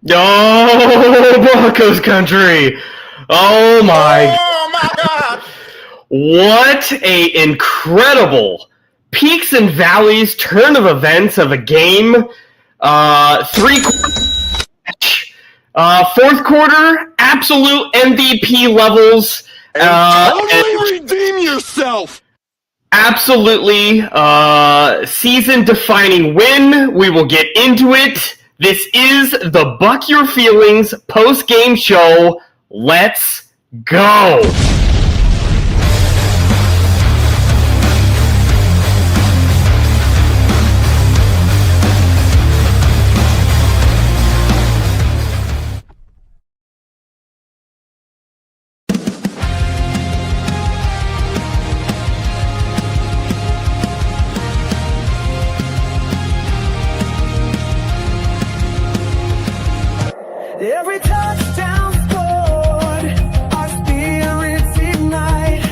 Oh, Broncos country! Oh my! Oh my God! What a incredible peaks and valleys turn of events of a game. Fourth quarter, absolute MVP levels. Totally redeem yourself. Absolutely season-defining win. We will get into it. This is the Buck Your Feelings post-game show. Let's go. Every touchdown scored, our spirits ignite.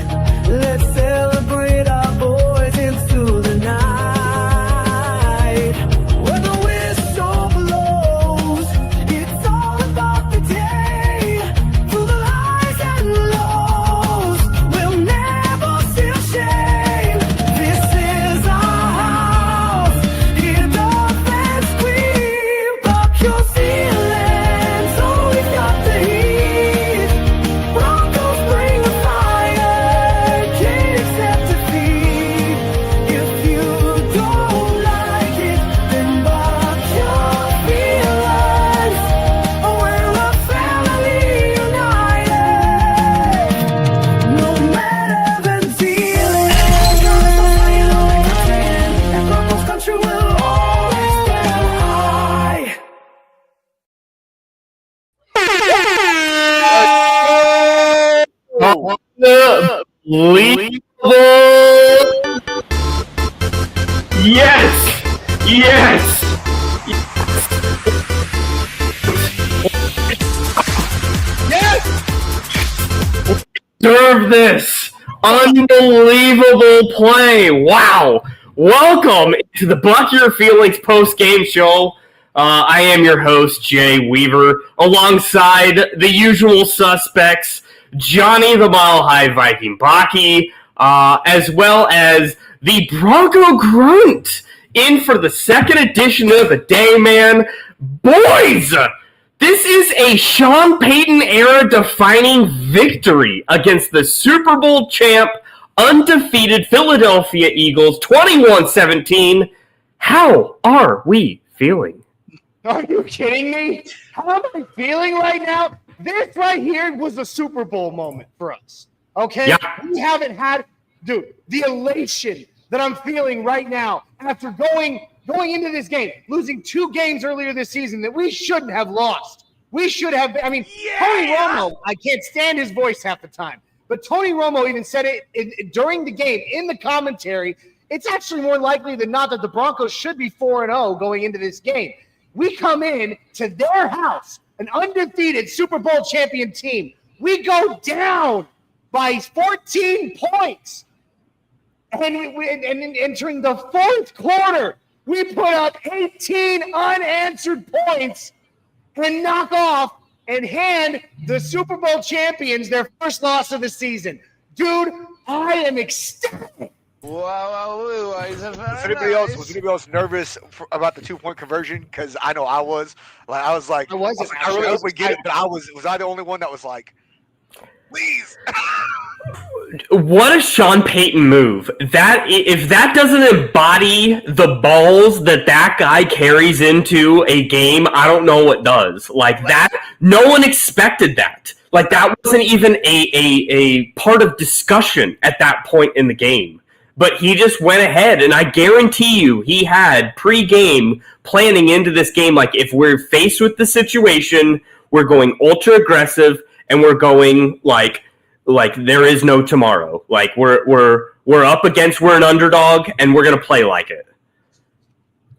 Let's celebrate our boys into the night. When the whistle blows, it's all about the day. Through the highs and lows, we'll never feel shame. This is our house. Hear the fans scream, Buck your feelings. Unbelievable! Yes! Yes! Yes! Serve this! Unbelievable play! Wow! Welcome to the Buck Your Feelings post-game show. I am your host, Jay Weaver, alongside the usual suspects, Johnny the Mile High Viking Baki, as well as the Bronco Grunt, in for the second edition of the day, man. Boys, this is a Sean Payton era defining victory against the Super Bowl champ, undefeated Philadelphia Eagles, 21-17. How are we feeling? Are you kidding me? How am I feeling right now? This right here was a Super Bowl moment for us. Okay? Yeah. We haven't had, dude, the elation that I'm feeling right now after going into this game, losing 2 games earlier this season that we shouldn't have lost. We should have, Tony Romo, I can't stand his voice half the time, but Tony Romo even said it during the game in the commentary. It's actually more likely than not that the Broncos should be 4-0 going into this game. We come in to their house, an undefeated Super Bowl champion team. We go down by 14 points. And entering the fourth quarter, we put up 18 unanswered points and knock off and hand the Super Bowl champions their first loss of the season. Dude, I am ecstatic. Was anybody else nervous about the 2-point conversion? Because I know I was. I was like, I really hope we get it, but was I the only one that was like, please? What a Sean Payton move. That if that doesn't embody the balls that guy carries into a game, I don't know what does. Like that, no one expected that. Like that wasn't even a part of discussion at that point in the game. But he just went ahead, and I guarantee you he had pre-game planning into this game, like if we're faced with the situation, we're going ultra aggressive, and we're going like there is no tomorrow. Like we're up against, we're an underdog, and we're gonna play like it.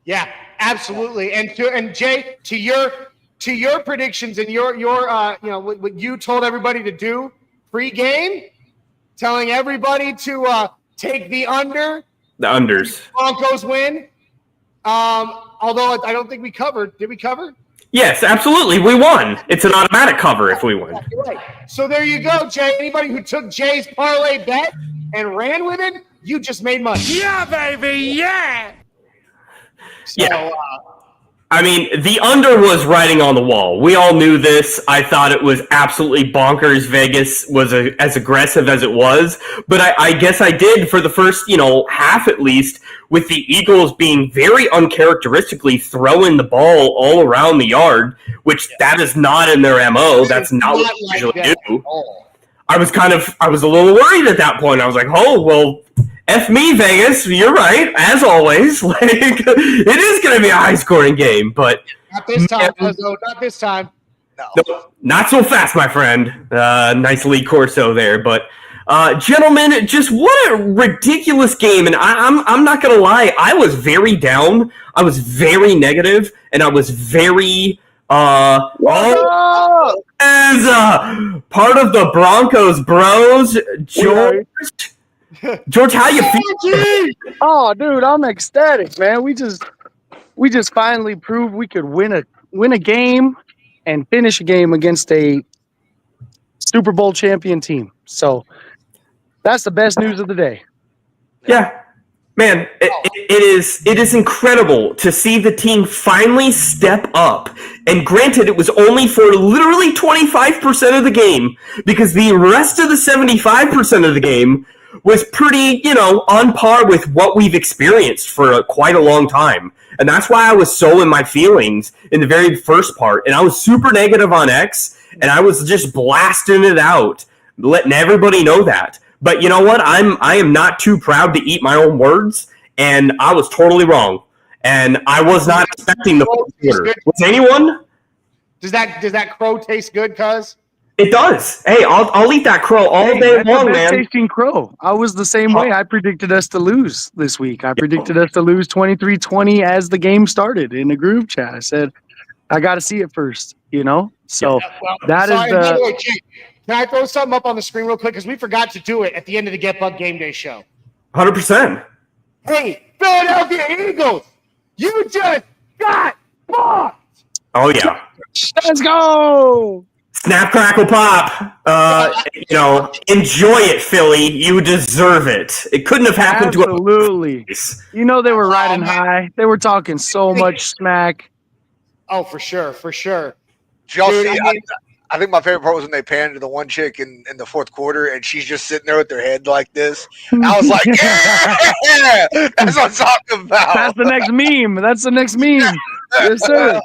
Yeah, absolutely. And Jay, to your predictions and your what you told everybody to do pre-game, telling everybody to take the under. The unders. Broncos win. Although I don't think we covered. Did we cover? Yes, absolutely. We won. It's an automatic cover if we win. Right. So there you go, Jay. Anybody who took Jay's parlay bet and ran with it, you just made money. Yeah, baby, yeah. So, Yeah. I mean, the under was writing on the wall. We all knew this. I thought it was absolutely bonkers. Vegas was as aggressive as it was. But I guess I did for the first, half at least, with the Eagles being very uncharacteristically throwing the ball all around the yard, which that is not in their MO. That's not what they usually do. I was a little worried at that point. I was like, oh, well, F me, Vegas. You're right, as always. Like, it is going to be a high-scoring game, but not this time, Lizzo. Not this time. No, not so fast, my friend. Nice Lee Corso there, but gentlemen, just what a ridiculous game. And I'm not going to lie, I was very down. I was very negative, and I was very as part of the Broncos bros, George. George, how you feel? Oh, dude, I'm ecstatic, man. We just finally proved we could win a game and finish a game against a Super Bowl champion team. So that's the best news of the day. Yeah, man, it is incredible to see the team finally step up. And granted, it was only for literally 25% of the game, because the rest of the 75% of the game was pretty, on par with what we've experienced for quite a long time. And that's why I was so in my feelings in the very first part. And I was super negative on X, and I was just blasting it out, letting everybody know that. But you know what? I am not too proud to eat my own words, and I was totally wrong. And I was not expecting the fourth quarter. Was anyone? Does that crow taste good, cuz? It does. Hey, I'll eat that crow all day long, man. Tasting crow. I was the same way. I predicted us to lose this week. I predicted us to lose 23-20 as the game started in the group chat. I said, I got to see it first, So by the way, Jake, can I throw something up on the screen real quick? Because we forgot to do it at the end of the Get Bug Game Day show. 100%. Hey, Philadelphia Eagles, you just got fucked. Oh, yeah. Let's go. Snap, crackle, pop. Enjoy it, Philly. You deserve it. It couldn't have happened to us. Absolutely. They were riding high. They were talking so much smack. Oh, for sure. Did y'all see? I think my favorite part was when they panned to the one chick in the fourth quarter, and she's just sitting there with her head like this. I was like, yeah, that's what I'm talking about. That's the next meme. Yes, sir.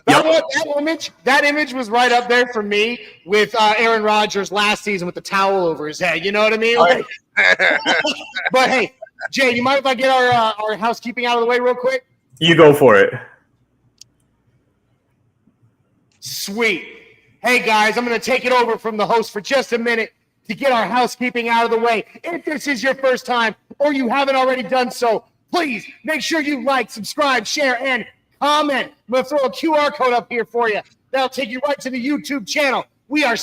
That image was right up there for me with Aaron Rodgers last season with the towel over his head. You know what I mean? Like, but hey, Jay, you mind if I get our housekeeping out of the way real quick? You go for it. Sweet. Hey, guys, I'm going to take it over from the host for just a minute to get our housekeeping out of the way. If this is your first time or you haven't already done so, please make sure you like, subscribe, share, and comment. I'm going to throw a QR code up here for you. That'll take you right to the YouTube channel. We are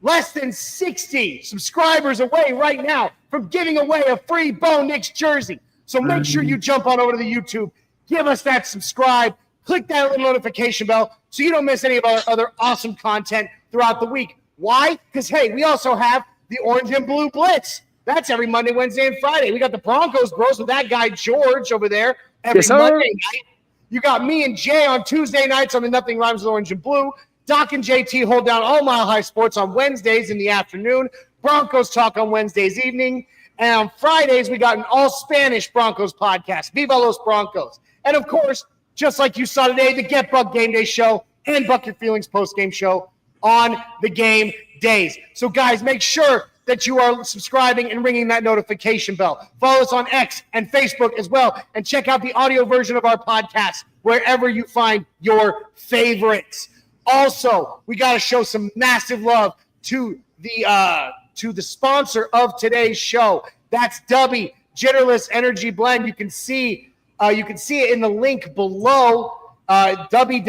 less than 60 subscribers away right now from giving away a free Bo Nix jersey. So make sure you jump on over to the YouTube, give us that subscribe, click that little notification bell so you don't miss any of our other awesome content throughout the week. Why? Because, hey, we also have the Orange and Blue Blitz. That's every Monday, Wednesday, and Friday. We got the Broncos Bros with that guy George over there every Monday night. You got me and Jay on Tuesday nights on the Nothing Rhymes with Orange and Blue. Doc and JT hold down all Mile High Sports on Wednesdays in the afternoon. Broncos Talk on Wednesdays evening. And on Fridays, we got an all-Spanish Broncos podcast, Viva los Broncos. And, of course, just like you saw today, the Get Bug Game Day show and Buck Your Feelings post-game show on the game days. So, guys, make sure that you are subscribing and ringing that notification bell. Follow us on X and Facebook as well, and check out the audio version of our podcast wherever you find your favorites. Also, we got to show some massive love to the sponsor of today's show. That's Dubby Jitterless Energy Blend. You can see it in the link below, Dubby.gg.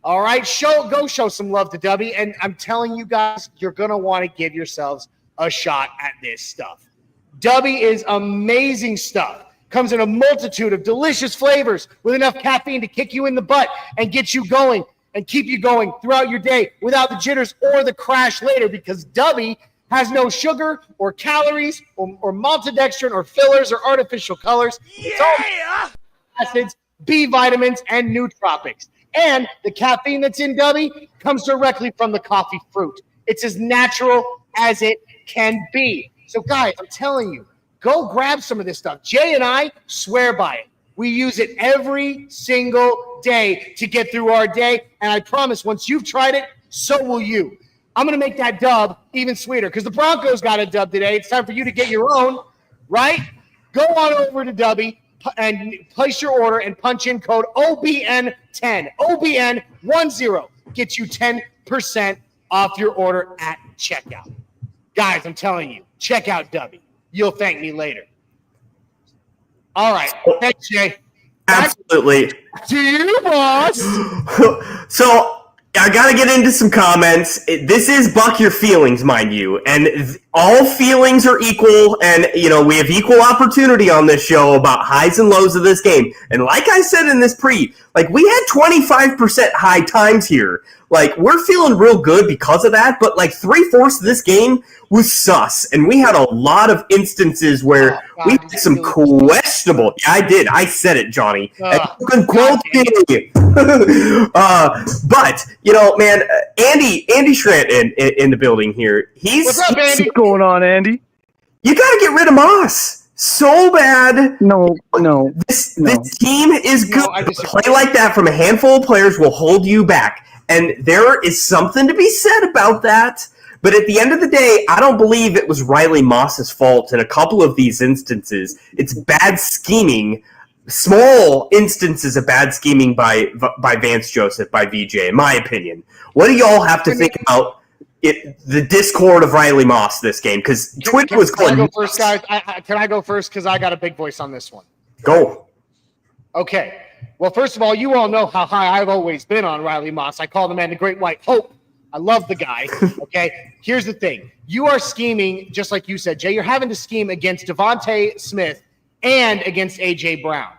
All right, go show some love to Dubby, and I'm telling you guys, you're gonna want to give yourselves a shot at this stuff. Dubby is amazing stuff. comes in a multitude of delicious flavors with enough caffeine to kick you in the butt and get you going and keep you going throughout your day without the jitters or the crash later, because Dubby has no sugar or calories or maltodextrin or fillers or artificial colors. It's all acids, B vitamins, and nootropics. And the caffeine that's in Dubby comes directly from the coffee fruit. It's as natural as it can be. So, guys, I'm telling you, go grab some of this stuff. Jay and I swear by it. We use it every single day to get through our day. And I promise, once you've tried it, so will you. I'm going to make that dub even sweeter because the Broncos got a dub today. It's time for you to get your own, right? Go on over to Dubby and place your order and punch in code OBN10. OBN10 gets you 10% off your order at checkout. Guys, I'm telling you, check out Dubby. You'll thank me later. All right. Thanks, Jay. Absolutely. Back to you, boss. So I got to get into some comments. This is Buck Your Feelings, mind you. And all feelings are equal. And, we have equal opportunity on this show about highs and lows of this game. And like I said in this we had 25% high times here. We're feeling real good because of that. But, 3/4 of this game was sus. And we had a lot of instances where we had some questionable. Yeah, I did. I said it, Johnny. And you can quote me. But, man, Andy Schrant in the building here. What's up, Andy? What's going on, Andy? You got to get rid of Moss. So bad. No. This team is good. Play like that from a handful of players will hold you back. And there is something to be said about that. But at the end of the day, I don't believe it was Riley Moss's fault in a couple of these instances. It's bad scheming, small instances of bad scheming by Vance Joseph, by VJ, in my opinion. What do y'all have to think about the discord of Riley Moss this game? Because Twitter was going. Can I go first, guys? Can I go first? Because I got a big voice on this one. Go. Okay. Well, first of all, you all know how high I've always been on Riley Moss. I call the man the Great White Hope. I love the guy. Okay. Here's the thing. You are scheming, just like you said, Jay. You're having to scheme against Devontae Smith and against A.J. Brown.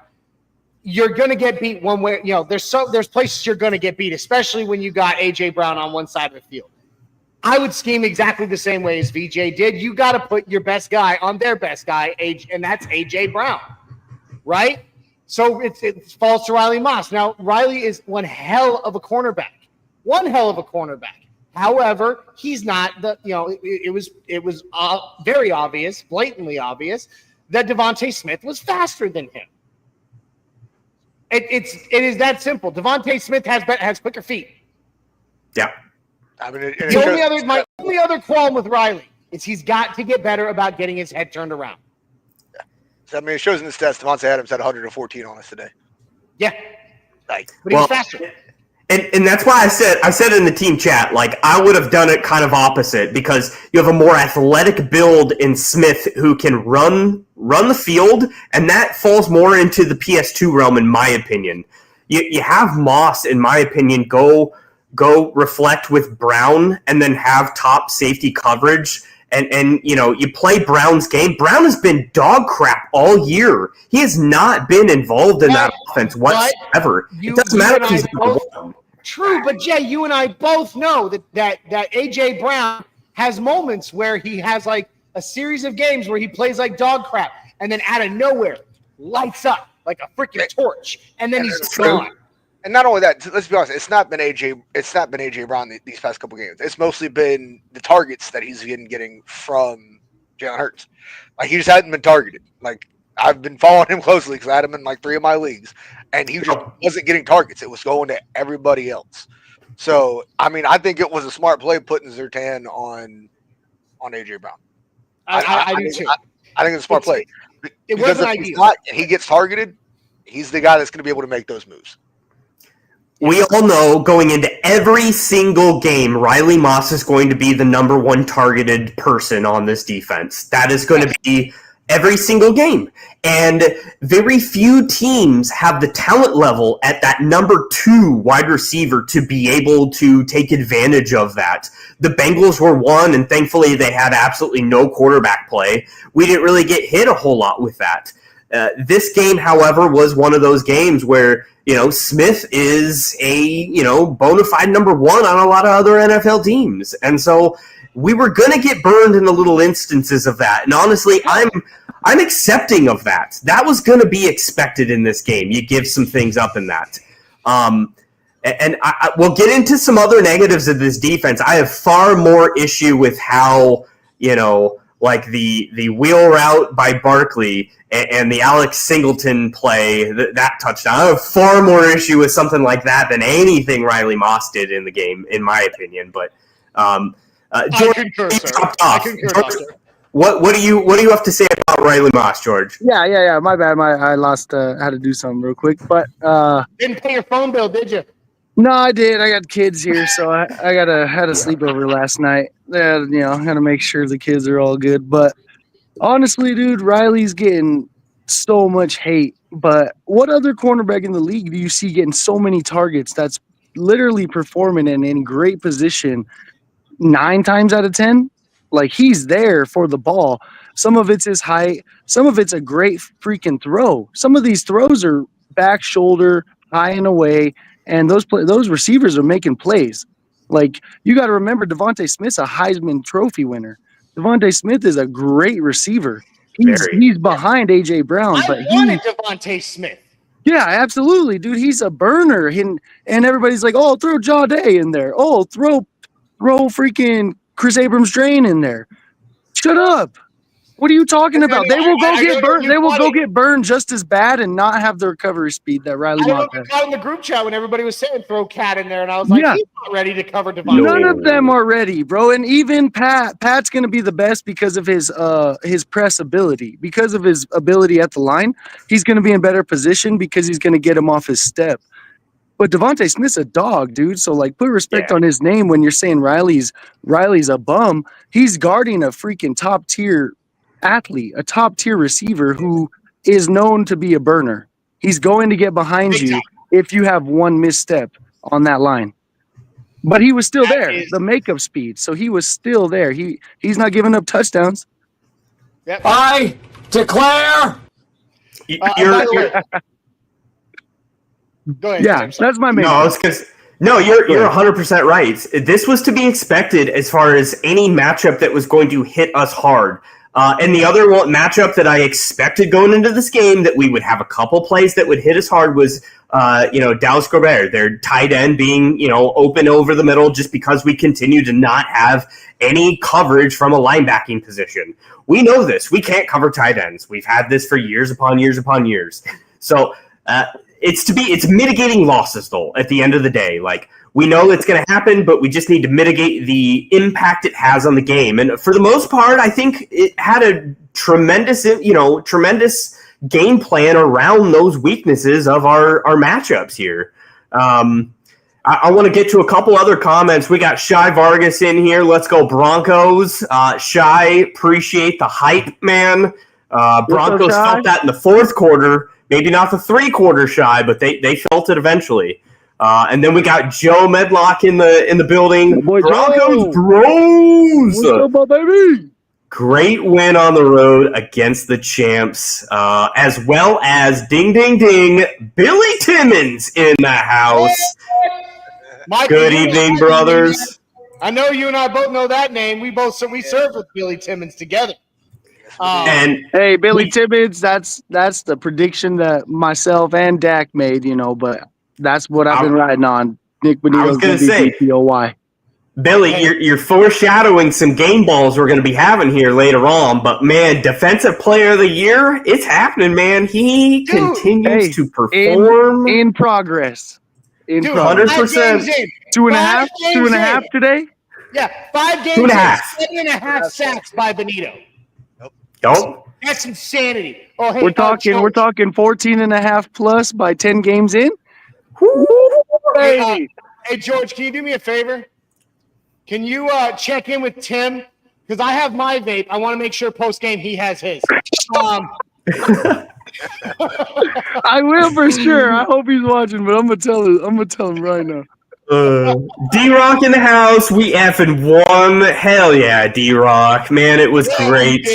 You're going to get beat one way. There's places you're going to get beat, especially when you got A.J. Brown on one side of the field. I would scheme exactly the same way as VJ did. You got to put your best guy on their best guy, and that's A.J. Brown, right? So it falls to Riley Moss. Now, Riley is one hell of a cornerback. However, he's not it was very obvious, blatantly obvious, that Devontae Smith was faster than him. It is that simple. Devontae Smith has quicker feet. Yeah. I mean, my only other qualm with Riley is he's got to get better about getting his head turned around. Yeah. So, it shows in the stats. Devontae Adams had 114 on us today. Yeah. But he was faster. And that's why I said in the team chat, I would have done it kind of opposite, because you have a more athletic build in Smith who can run the field, and that falls more into the PS2 realm, in my opinion. You have Moss, in my opinion, go reflect with Brown and then have top safety coverage. And you play Brown's game. Brown has been dog crap all year. He has not been involved in that offense whatsoever. It doesn't matter if he's number one. True, but Jay, you and I both know that A.J. Brown has moments where he has a series of games where he plays like dog crap, and then out of nowhere lights up like a freaking torch, and then he's gone. And not only that, let's be honest, it's not been A.J. Brown these past couple games. It's mostly been the targets that he's been getting from Jalen Hurts. He just hadn't been targeted. I've been following him closely because I had him in 3 of my leagues, and he just wasn't getting targets. It was going to everybody else. So, I think it was a smart play putting Zertan on A.J. Brown. I do too. I think it's a smart play. It wasn't ideal. He gets targeted, he's the guy that's going to be able to make those moves. We all know going into every single game, Riley Moss is going to be the number one targeted person on this defense. That is going to be every single game. And very few teams have the talent level at that number 2 wide receiver to be able to take advantage of that. The Bengals were one, and thankfully they had absolutely no quarterback play. We didn't really get hit a whole lot with that. This game, however, was one of those games where, Smith is a, bona fide number one on a lot of other NFL teams. And so we were going to get burned in the little instances of that. And honestly, I'm accepting of that. That was going to be expected in this game. You give some things up in that. And we'll get into some other negatives of this defense. I have far more issue with how, like the wheel route by Barkley and the Alex Singleton play, that touchdown. I have far more issue with something like that than anything Riley Moss did in the game, in my opinion. But George, I concur, sir. I concur, Doctor. What do you have to say about Riley Moss, George? Yeah. My bad. I lost. Had to do something real quick, but didn't pay your phone bill, did you? No, I did. I got kids here, so I had a sleepover last night. Had to make sure the kids are all good. But honestly, dude, Riley's getting so much hate. But what other cornerback in the league do you see getting so many targets? That's literally performing and in great position 9 times out of 10. Like, he's there for the ball. Some of it's his height. Some of it's a great freaking throw. Some of these throws are back shoulder, high and away. And those receivers are making plays. Like, you got to remember, Devontae Smith's a Heisman Trophy winner. Devontae Smith is a great receiver. He's behind A.J. Brown. I wanted Devontae Smith. Yeah, absolutely, dude. He's a burner. And everybody's like, oh, throw Jawday in there. Oh, throw freaking Chris Abrams-Drain in there. Shut up. What are you talking about? They will go get burned. They will go get burned just as bad and not have the recovery speed that Riley Moss has. I was in the group chat when everybody was saying throw Cat in there, and I was like, he's not ready to cover Devontae. None of them are ready, bro. And even Pat's going to be the best because of his press ability. Because of his ability at the line, he's going to be in better position because he's going to get him off his step. But Devontae Smith's a dog, dude. So, like, put respect on his name when you're saying Riley's a bum. He's guarding a freaking top-tier athlete, a top-tier receiver who is known to be a burner. He's going to get behind you if you have one misstep on that line. But he was still there, the makeup speed. So he was still there. He's not giving up touchdowns. Yep. I declare. Go ahead. Yeah, James. that's my main. You're 100% right. This was to be expected as far as any matchup that was going to hit us hard. And the other matchup that I expected going into this game that we would have a couple plays that would hit us hard was, Dallas Gobert, their tight end being, open over the middle just because we continue to not have any coverage from a linebacking position. We know this. We can't cover tight ends. We've had this for years upon years upon years. So it's mitigating losses, though, at the end of the day. Like, we know it's going to happen, but we just need to mitigate the impact it has on the game. And for the most part, I think it had a tremendous game plan around those weaknesses of our matchups here. I want to get to a couple other comments. We got Shy Vargas in here. Let's go Broncos. Shy, appreciate the hype, man. Broncos felt that in the fourth quarter. Maybe not the 3-quarter, Shy, but they felt it eventually. And then we got Joe Medlock in the building. Broncos bros. What's up, my baby? Great win on the road against the champs, as well as ding, ding, ding, Billy Timmons in the house. Good evening, brothers. I know you and I both know that name. We served with Billy Timmons together. And hey, Billy Timmons, that's the prediction that myself and Dak made, but that's what I've been riding on. Nick Benito's I was going to say, POY. Billy, you're foreshadowing some game balls we're going to be having here later on. But, man, Defensive Player of the Year, it's happening, man. He continues to perform. In progress. 100%. 2.5 today? Yeah, 5 games. 2.5. 7.5 sacks by Benito. Nope. That's insanity. Oh, hey, we're talking 14.5 plus by 10 games in. Hey, George, can you do me a favor? Can you check in with Tim? Because I have my vape. I want to make sure post game he has his. I will for sure. I hope he's watching, but I'm gonna tell him right now. D-Rock in the house. We effing won. Hell yeah, D-Rock. Man, it was great.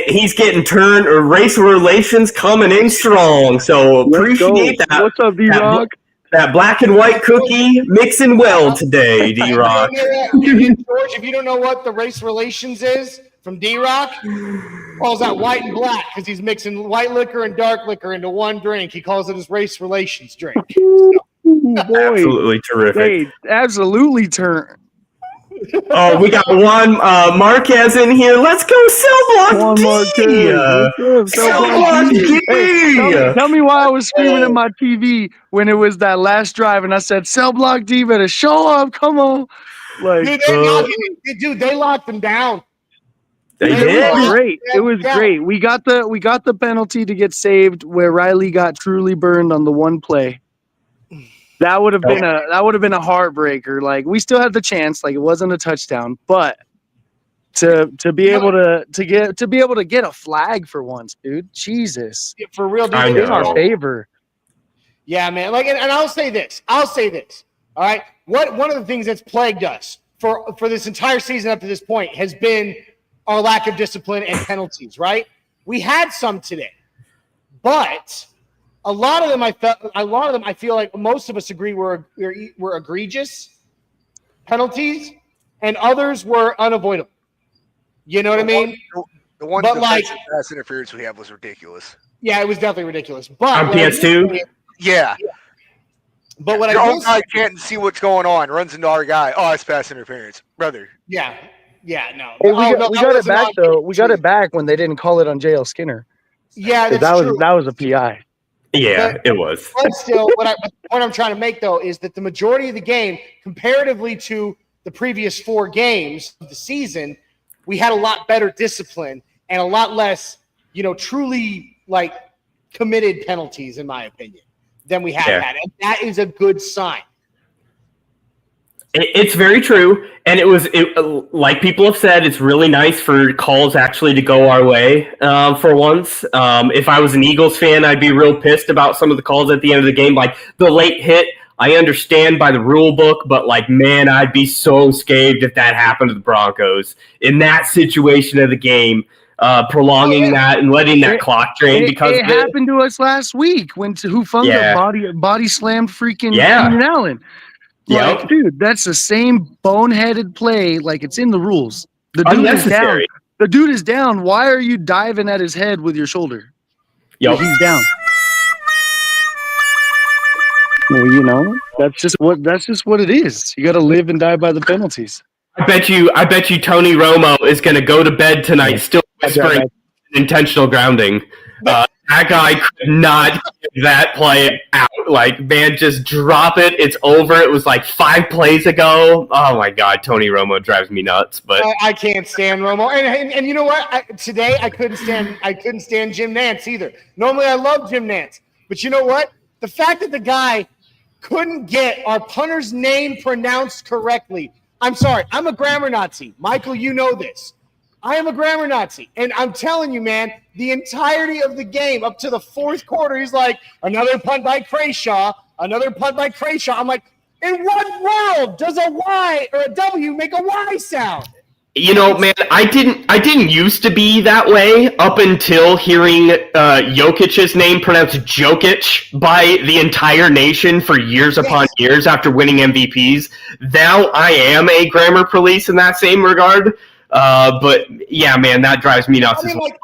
He's getting turned. Race relations coming in strong. So appreciate that. What's up, D-Rock? That black and white cookie mixing well today, D-Rock. George, if you don't know what the race relations is from D-Rock, calls that white and black because he's mixing white liquor and dark liquor into one drink. He calls it his race relations drink. Ooh, boy. Absolutely terrific. Hey, absolutely turn. Oh, we got Juan Marquez in here. Let's go, Cell Juan Block Marquez. Cell Block D. Hey, tell me why I was screaming at my TV when it was that last drive, and I said, "Cell Block D, better show up. Come on." Like, They locked them down. They it did. was great. It was great. We got the penalty to get saved where Riley got truly burned on the one play. That would have been a heartbreaker. Like, we still had the chance. Like, it wasn't a touchdown, but to be able to get a flag for once, dude. Jesus, for real, dude. In our favor. Yeah, man. Like, and I'll say this. All right. One of the things that's plagued us for this entire season up to this point has been our lack of discipline and penalties. Right. We had some today, but a lot of them I feel like most of us agree were egregious penalties, and others were unavoidable. You know what I mean? The one pass interference we have was ridiculous. Yeah, it was definitely ridiculous. But on PS2, yeah. But what your I own guy can't see what's going on, runs into our guy. Oh, it's pass interference, brother. Yeah, no. Hey, we got it back though. We got it back when they didn't call it on JL Skinner. Yeah, that was a PI. Yeah, but, it was. But still, the point I'm trying to make, though, is that the majority of the game, comparatively to the previous 4 games of the season, we had a lot better discipline and a lot less, truly, like, committed penalties, in my opinion, than we have had. And that is a good sign. It's very true, and like people have said, it's really nice for calls actually to go our way for once. If I was an Eagles fan, I'd be real pissed about some of the calls at the end of the game, like the late hit. I understand by the rule book, but man, I'd be so scared if that happened to the Broncos in that situation of the game, prolonging that and letting that clock drain. Because it happened to us last week when Hufanga body slammed freaking Keenan Allen. Like, dude, that's the same boneheaded play. Like, it's in the rules. The dude is down. The dude is down. Why are you diving at his head with your shoulder? Yep. He's down. Well, that's just what it is. You got to live and die by the penalties. I bet you Tony Romo is going to go to bed tonight still whispering intentional grounding. That guy could not get that play out. Like, man, just drop it. It's over. It was like 5 plays ago. Oh my God, Tony Romo drives me nuts. But I can't stand Romo. And you know what? Today I couldn't stand Jim Nantz either. Normally I love Jim Nantz, but you know what? The fact that the guy couldn't get our punter's name pronounced correctly. I'm sorry. I'm a grammar Nazi. Michael, you know this. I am a grammar Nazi. And I'm telling you, man, the entirety of the game up to the 4th quarter, he's like, another punt by Crashaw, another punt by Crashaw. I'm like, in what world does a Y or a W make a Y sound? Man, I didn't used to be that way up until hearing Jokic's name pronounced Jokic by the entire nation for years upon years after winning MVPs. Now I am a grammar police in that same regard. But yeah, man, that drives me nuts as well. Like,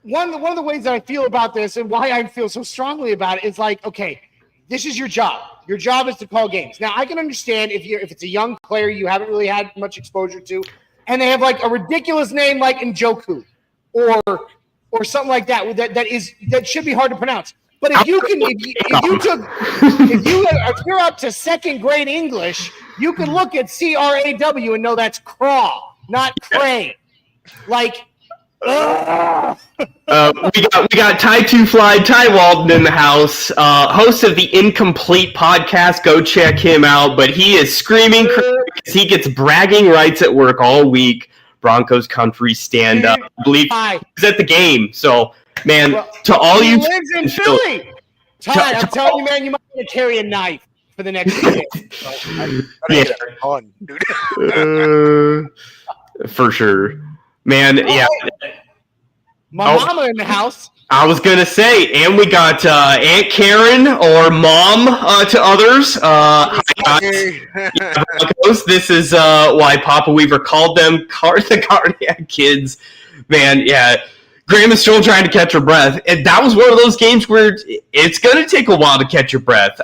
one of the ways that I feel about this and why I feel so strongly about it is like, okay, this is your job. Your job is to call games. Now, I can understand if it's a young player you haven't really had much exposure to, and they have like a ridiculous name like Njoku or something like that that should be hard to pronounce. But if you're up to 2nd grade English, you can look at CRAW and know that's craw, not cray. Like, we got Ty Two Fly, Ty Walden in the house, host of the Incomplete podcast. Go check him out. But he is screaming because he gets bragging rights at work all week. Broncos country, stand up. I believe he's at the game. So, man, to all you lives in Philly. Ty, I'm telling you, man, you might want to carry a knife for the next few days. Fun, dude. For sure. Man, yeah. My mama in the house. I was going to say, and we got Aunt Karen or Mom to others. Broncos. This is why Papa Weaver called them the Cardiac Kids. Man, yeah. Graham is still trying to catch her breath. And that was one of those games where it's going to take a while to catch your breath.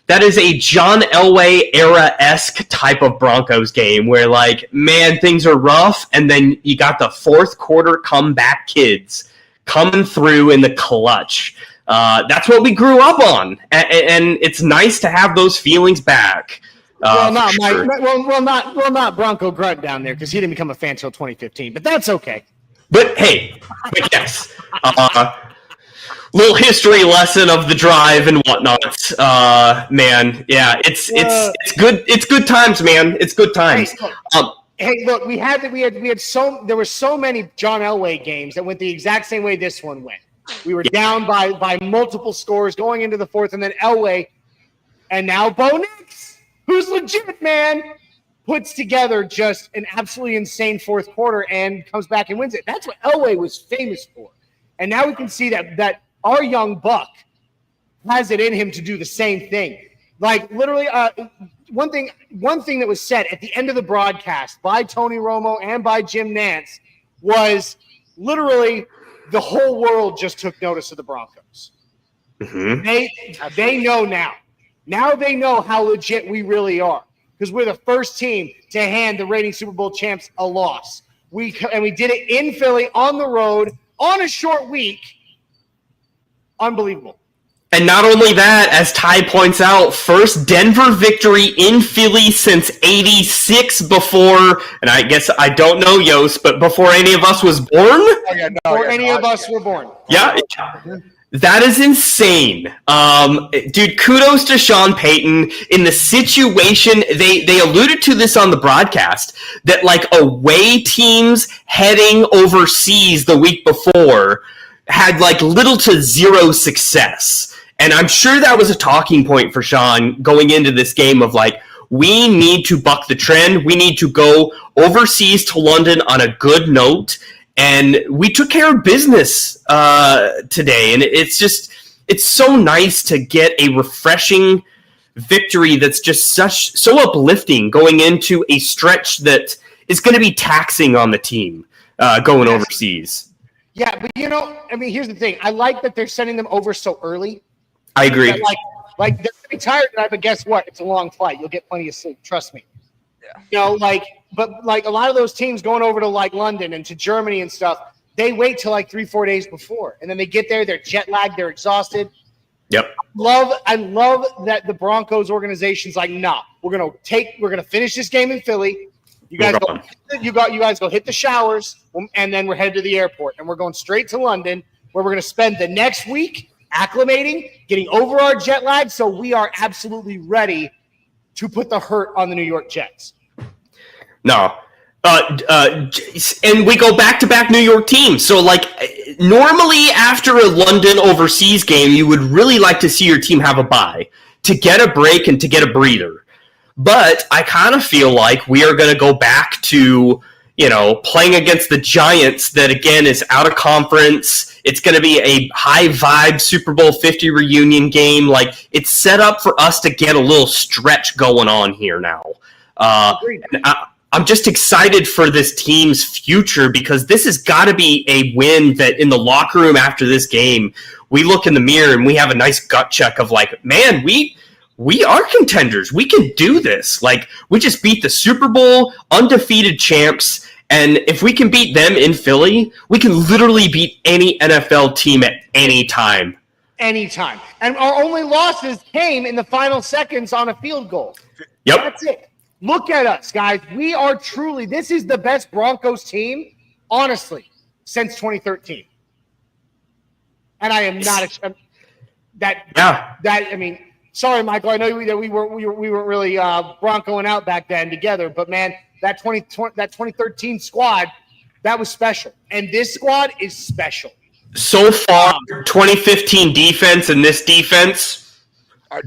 That is a John Elway era-esque type of Broncos game where, like, man, things are rough, and then you got the fourth quarter comeback kids coming through in the clutch. That's what we grew up on, and it's nice to have those feelings back. Not Bronco Grunt down there because he didn't become a fan until 2015, but that's okay. But yes. Little history lesson of the drive and whatnot. Man, yeah, it's good. It's good times, man. It's good times. Hey, look, there were so many John Elway games that went the exact same way this one went. We were down by multiple scores going into the fourth, and then Elway, and now Bo Nix, who's legit, man, puts together just an absolutely insane fourth quarter and comes back and wins it. That's what Elway was famous for. And now we can see that our young buck has it in him to do the same thing. Like, literally, one thing that was said at the end of the broadcast by Tony Romo and by Jim Nantz was literally the whole world just took notice of the Broncos. Mm-hmm. They know now. Now they know how legit we really are because we're the first team to hand the reigning Super Bowl champs a loss. We did it in Philly on the road on a short week. Unbelievable. And not only that, as Ty points out, first Denver victory in Philly since '86 before, and I guess I don't know, Yost, but before any of us was born? Before any of us were born. Yeah. That is insane. Dude, kudos to Sean Payton. In the situation, they alluded to this on the broadcast, that like away teams heading overseas the week before had like little to zero success. And I'm sure that was a talking point for Sean going into this game of like, we need to buck the trend. We need to go overseas to London on a good note. And we took care of business today. And it's so nice to get a refreshing victory that's just so uplifting going into a stretch that is going to be taxing on the team going overseas. Yeah, but here's the thing. I like that they're sending them over so early. I agree. Like they're going to be tired tonight, but guess what? It's a long flight. You'll get plenty of sleep. Trust me. Yeah. But a lot of those teams going over to like London and to Germany and stuff, they wait till like 3-4 days before. And then they get there, they're jet lagged, they're exhausted. Yep. I love that the Broncos organization's like, nah, we're gonna finish this game in Philly. You guys go hit the showers, and then we're headed to the airport, and we're going straight to London, where we're going to spend the next week acclimating, getting over our jet lag, so we are absolutely ready to put the hurt on the New York Jets. No. And we go back-to-back New York teams. So, like, normally after a London overseas game, you would really like to see your team have a bye to get a break and to get a breather. But I kind of feel like we are going to go back to, playing against the Giants that, again, is out of conference. It's going to be a high-vibe Super Bowl 50 reunion game. Like, it's set up for us to get a little stretch going on here now. I'm just excited for this team's future because this has got to be a win that in the locker room after this game, we look in the mirror and we have a nice gut check of like, man, we are contenders. We can do this. Like, we just beat the Super Bowl undefeated champs, and if we can beat them in Philly, we can literally beat any NFL team at any time. Anytime. And our only losses came in the final seconds on a field goal. Yep. That's it. Look at us, guys. We are truly – this is the best Broncos team, honestly, since 2013. And I am not – sorry, Michael. I know that we weren't really Broncoing out back then together, but man, that 2013 squad, that was special, and this squad is special. So far, 2015 defense and this defense,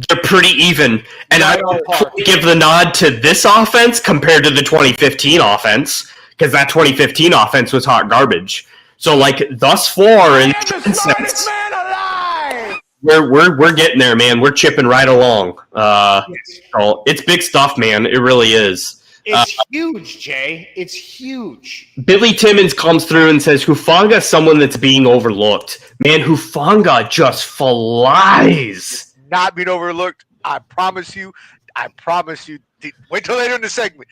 they're pretty even, and I would give the nod to this offense compared to the 2015 offense because that 2015 offense was hot garbage. So, like, thus far, in sense, we're getting there, man. We're chipping right along. So it's big stuff, man. It really is. It's huge, Jay. It's huge. Billy Timmons comes through and says Hufanga is someone that's being overlooked. Man, Hufanga just flies. Not being overlooked. I promise you. Wait till later in the segment.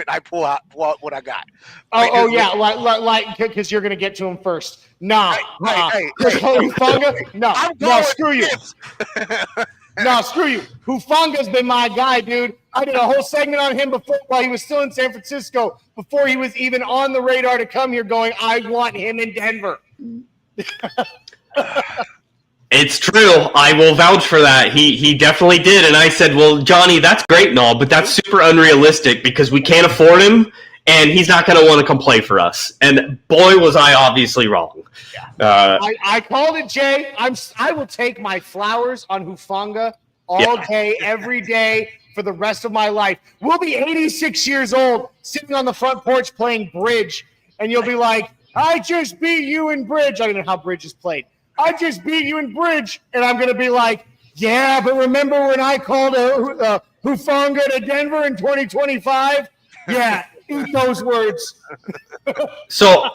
I pull out what I got. Yeah, like because you're gonna get to him first. Hufanga? No, screw you. No, screw you. Hufanga's been my guy, dude. I did a whole segment on him before while he was still in San Francisco, before he was even on the radar to come here going, I want him in Denver. It's true. I will vouch for that. He definitely did. And I said, well, Johnny, that's great and all, but that's super unrealistic because we can't afford him and he's not going to want to come play for us. And boy, was I obviously wrong. I called it, Jay. I will take my flowers on Hufanga all day, every day for the rest of my life. We'll be 86 years old sitting on the front porch playing bridge, and you'll be like, I just beat you in bridge. I don't know how bridge is played. I just beat you in bridge. And I'm going to be like, yeah, but remember when I called Hufanga to Denver in 2025? Yeah, eat those words. So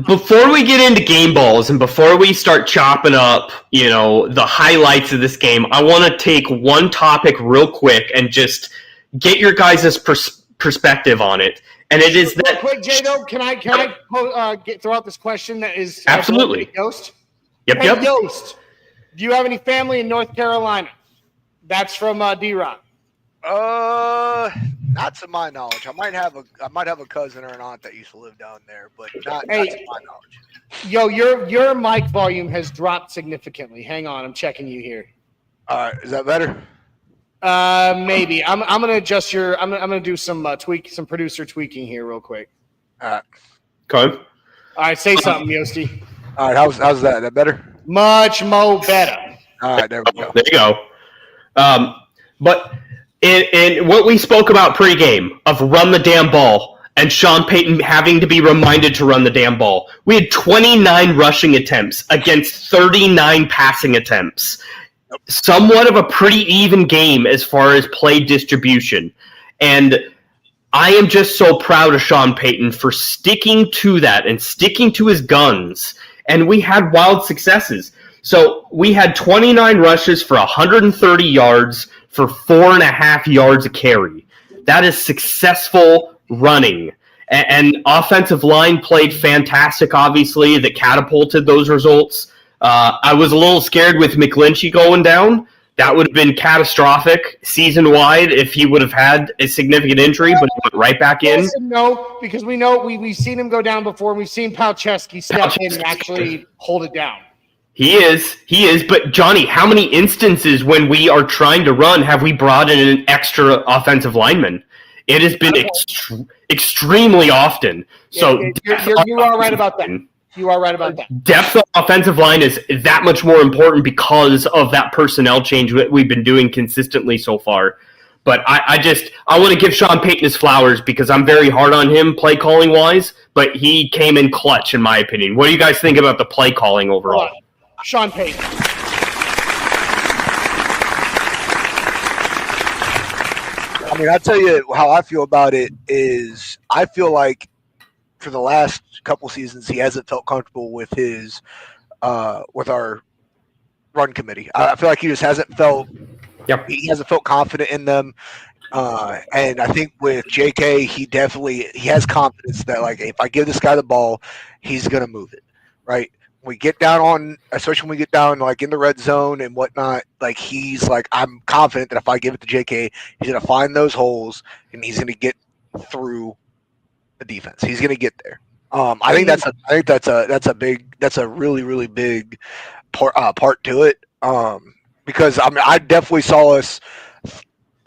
before we get into game balls and before we start chopping up, the highlights of this game, I want to take one topic real quick and just get your guys' perspective on it. And it is that. Real quick, Jay, though, can I throw out this question that is absolutely Yost? Yep. Yost, do you have any family in North Carolina? That's from D-Rock. Not to my knowledge. I might have a cousin or an aunt that used to live down there, but not to my knowledge. Yo, your mic volume has dropped significantly. Hang on, I'm checking you here. All right, is that better? Maybe. I'm gonna adjust your. I'm gonna do some some producer tweaking here real quick. All right. Okay. All right, say something, Yosti. All right, how's that? Is that better? Much more better. All right, there we go. There you go. But in what we spoke about pregame of run the damn ball and Sean Payton having to be reminded to run the damn ball, we had 29 rushing attempts against 39 passing attempts. Somewhat of a pretty even game as far as play distribution. And I am just so proud of Sean Payton for sticking to that and sticking to his guns. And we had wild successes. So we had 29 rushes for 130 yards for 4.5 yards a carry. That is successful running. And offensive line played fantastic, obviously, that catapulted those results. I was a little scared with McGlinchey going down. That would have been catastrophic season-wide if he would have had a significant injury, but he went right back in. No, because we know we've seen him go down before. We've seen Palczewski step in and actually hold it down. He is. But, Johnny, how many instances when we are trying to run have we brought in an extra offensive lineman? It has been extremely often. So you are right about that. You are right about that. Depth of offensive line is that much more important because of that personnel change that we've been doing consistently so far. But I want to give Sean Payton his flowers because I'm very hard on him play calling wise, but he came in clutch in my opinion. What do you guys think about the play calling overall? Sean Payton. I mean, I'll tell you how I feel about it is I feel like for the last couple seasons, he hasn't felt comfortable with his with our run committee. I feel like he just hasn't felt he hasn't felt confident in them. And I think with JK, he has confidence that like if I give this guy the ball, he's gonna move it. Right. We get down especially when we get down like in the red zone and whatnot, like he's like, I'm confident that if I give it to JK, he's gonna find those holes and he's gonna get through the defense. He's gonna get there. I think that's a really, really big part to it. Because I mean I definitely saw us.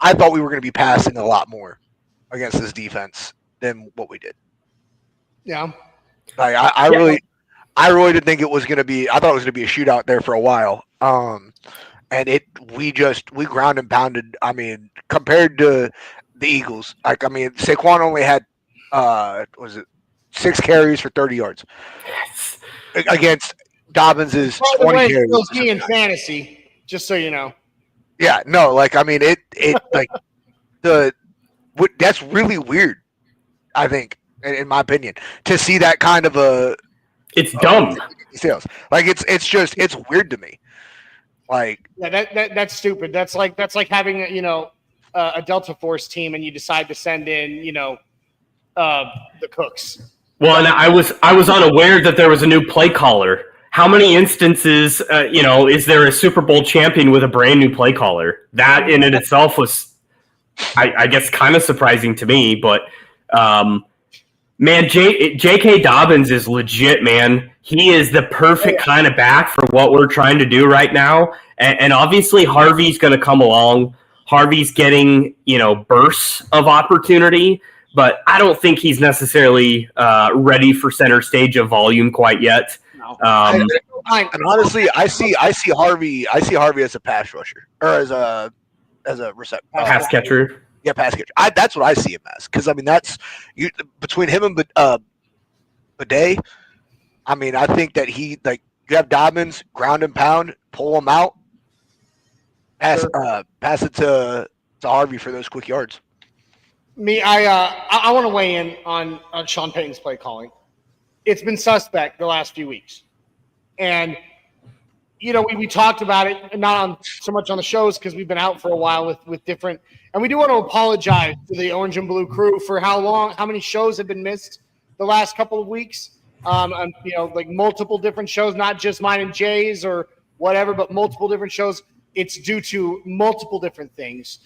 I thought we were gonna be passing a lot more against this defense than what we did. Yeah. Like I really didn't think it was going to be. I thought it was going to be a shootout there for a while. And we ground and pounded. I mean, compared to the Eagles, like I mean, Saquon only had Was it 6 carries for 30 yards against Dobbins is 20 carries. Me in fantasy, just so you know. Yeah, no, like I mean, it like that's really weird. I think, in my opinion, to see that kind of a. It's dumb. Sales. Like it's weird to me. Like that's stupid. That's like having a Delta Force team and you decide to send in the cooks. Well, and I was unaware that there was a new play caller. How many instances is there a Super Bowl champion with a brand new play caller? That in it itself was, I guess, kind of surprising to me. But man, J.K. Dobbins is legit, man. He is the perfect kind of back for what we're trying to do right now. And obviously Harvey's going to come along. Harvey's getting, bursts of opportunity, but I don't think he's necessarily ready for center stage of volume quite yet. No. And honestly, I see Harvey as a pass rusher or as a receptor, pass catcher. Yeah, pass catcher. That's what I see him as, because I mean that's between him and Bidet. I mean, I think that you have Dobbins, ground and pound, pull him out, pass it to Harvey for those quick yards. I want to weigh in on Sean Payton's play calling. It's been suspect the last few weeks, and we talked about it, not so much on the shows because we've been out for a while with different. And we do want to apologize to the Orange and Blue crew for how many shows have been missed the last couple of weeks. Like multiple different shows, not just mine and Jay's or whatever, but multiple different shows. It's due to multiple different things.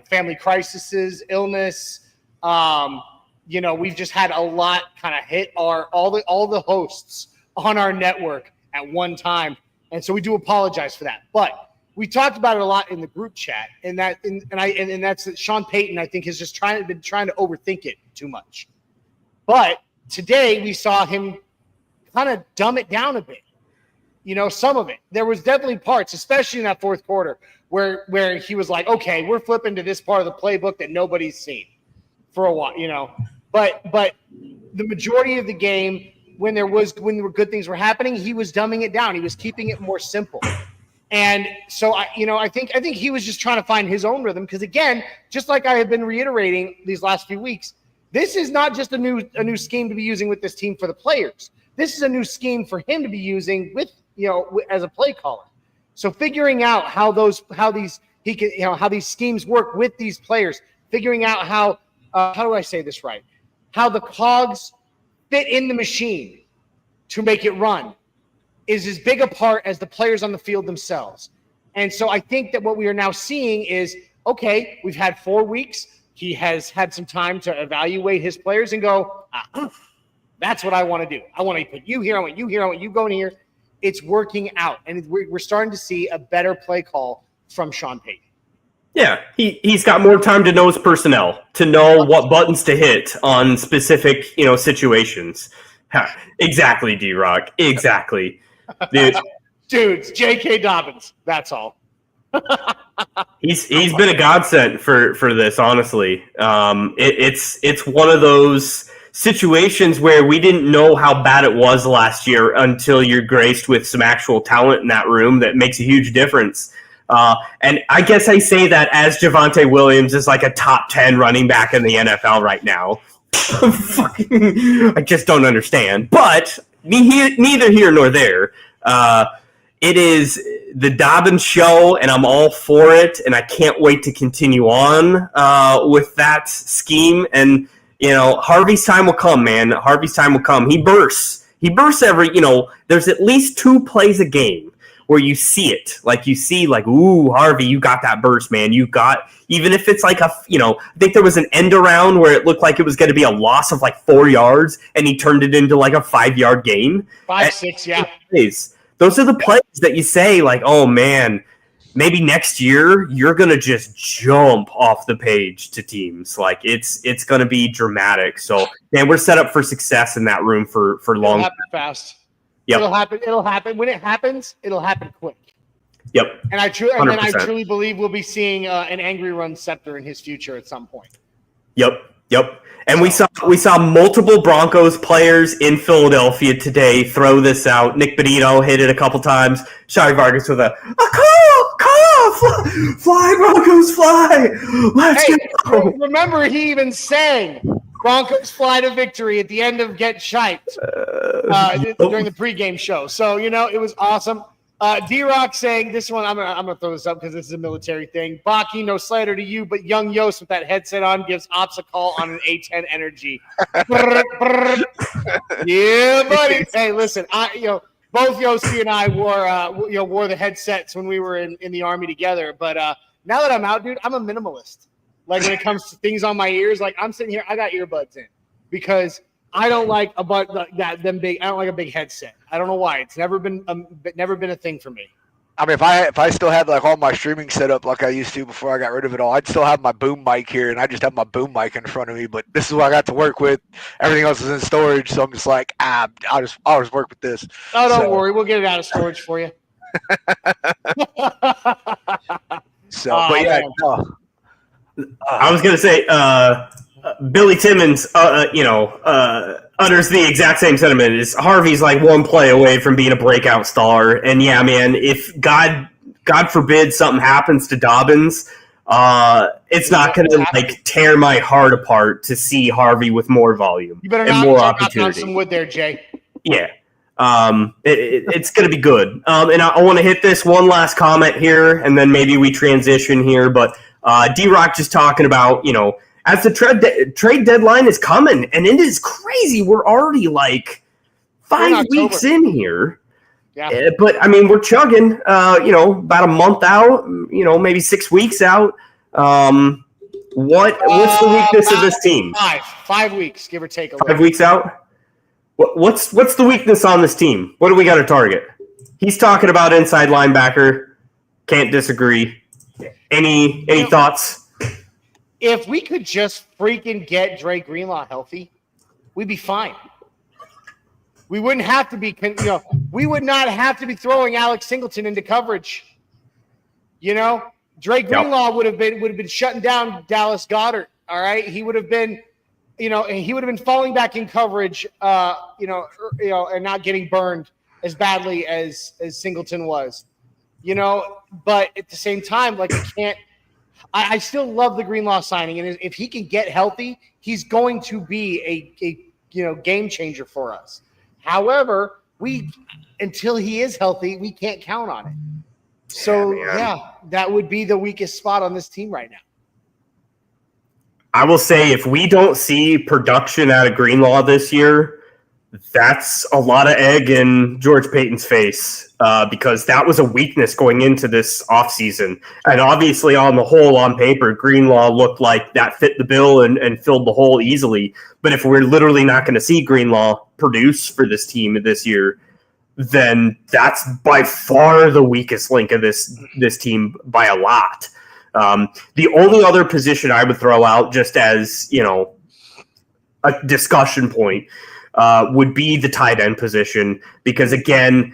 Family crises, illness. We've just had a lot kind of hit all the hosts on our network at one time. And so we do apologize for that. But we talked about it a lot in the group chat, and that's that Sean Payton, I think, has just been trying to overthink it too much. But today we saw him kind of dumb it down a bit. Some of it. There was definitely parts, especially in that fourth quarter, where he was like, okay, we're flipping to this part of the playbook that nobody's seen for a while, But the majority of the game, when good things were happening, he was dumbing it down. He was keeping it more simple. And so I think he was just trying to find his own rhythm, because again, just like I have been reiterating these last few weeks, this is not just a new scheme to be using with this team for the players. This is a new scheme for him to be using with as a play caller. So figuring out how these schemes work with these players, figuring out how do I say this right? How the cogs fit in the machine to make it run is as big a part as the players on the field themselves. And so I think that what we are now seeing is, okay, we've had 4 weeks. He has had some time to evaluate his players and go, that's what I want to do. I want to put you here. I want you here. I want you going here. It's working out. And we're starting to see a better play call from Sean Payton. Yeah, he's got more time to know his personnel, to know what buttons to hit on specific, situations. Exactly, D-Rock. Exactly. Dudes, J.K. Dobbins. That's all. He's been a godsend for this, honestly. It's one of those situations where we didn't know how bad it was last year until you're graced with some actual talent in that room that makes a huge difference. And I guess I say that as Javonte Williams is like a top 10 running back in the NFL right now. I just don't understand. But neither here nor there. It is the Dobbins show, and I'm all for it, and I can't wait to continue on with that scheme. And, Harvey's time will come, man. Harvey's time will come. He bursts. Every, there's at least 2 plays a game where you see it. Like, you see, ooh, Harvey, you got that burst, man. You got, even if it's like I think there was an end around where it looked like it was going to be a loss of 4 yards, and he turned it into a 5-yard gain. 5-6, yeah. Those are the plays that you say, oh, man, maybe next year you're going to just jump off the page to teams. It's going to be dramatic. So, man, we're set up for success in that room for long. It'll happen fast. Yep. It'll happen. When it happens, it'll happen quick. Yep. And I truly believe we'll be seeing an angry run scepter in his future at some point. Yep. And we saw multiple Broncos players in Philadelphia today throw this out. Nick Bonito hit it a couple times. Shai Vargas with a call, fly Broncos, fly. Let's go. Remember, he even sang Broncos fly to victory at the end of Get Shiped during the pregame show. So, it was awesome. D-Rock saying, this one, I'm gonna throw this up because this is a military thing. Baki, no slighter to you, but young Yost with that headset on gives Ops a call on an A10 energy. Yeah, buddy. Hey, listen, both Yossi and I wore the headsets when we were in the Army together. But now that I'm out, dude, I'm a minimalist. Like when it comes to things on my ears, like I'm sitting here, I got earbuds in because I don't like them big. I don't like a big headset. I don't know why. It's never been a thing for me. I mean, if I still had like all my streaming set up like I used to before I got rid of it all, I'd still have my boom mic here, and I just have my boom mic in front of me. But this is what I got to work with. Everything else is in storage, so I'm just like, I'll just work with this. Oh, don't worry, we'll get it out of storage for you. But yeah, no. I was gonna say, Billy Timmons, utters the exact same sentiment. Is Harvey's like one play away from being a breakout star, and yeah, man, if God forbid something happens to Dobbins, it's not gonna like tear my heart apart to see Harvey with more volume and more opportunity. Some wood there, Jay. Yeah. It's going to be good. And I want to hit this one last comment here, and then maybe we transition here. But D-Rock just talking about, as the trade deadline is coming, and it is crazy. We're already like 5 weeks in here. Yeah. But, I mean, we're chugging, about a month out, maybe 6 weeks out. What's the weakness of this team? 5 weeks, give or take. 5 weeks out? What's the weakness on this team? What do we got to target? He's talking about inside linebacker. Can't disagree. Any thoughts? If we could just freaking get Dre Greenlaw healthy, we'd be fine. We wouldn't have to be, we would not have to be throwing Alex Singleton into coverage. Dre Greenlaw would have been shutting down Dallas Goedert. All right, he would have been. And he would have been falling back in coverage, and not getting burned as badly as Singleton was, But at the same time, like I still love the Greenlaw signing, and if he can get healthy, he's going to be a game changer for us. However, until he is healthy, we can't count on it. So that would be the weakest spot on this team right now. I will say if we don't see production out of Greenlaw this year, that's a lot of egg in George Payton's face because that was a weakness going into this offseason. And obviously on the whole, on paper, Greenlaw looked like that fit the bill and filled the hole easily. But if we're literally not going to see Greenlaw produce for this team this year, then that's by far the weakest link of this team by a lot. The only other position I would throw out just as, a discussion point would be the tight end position because, again,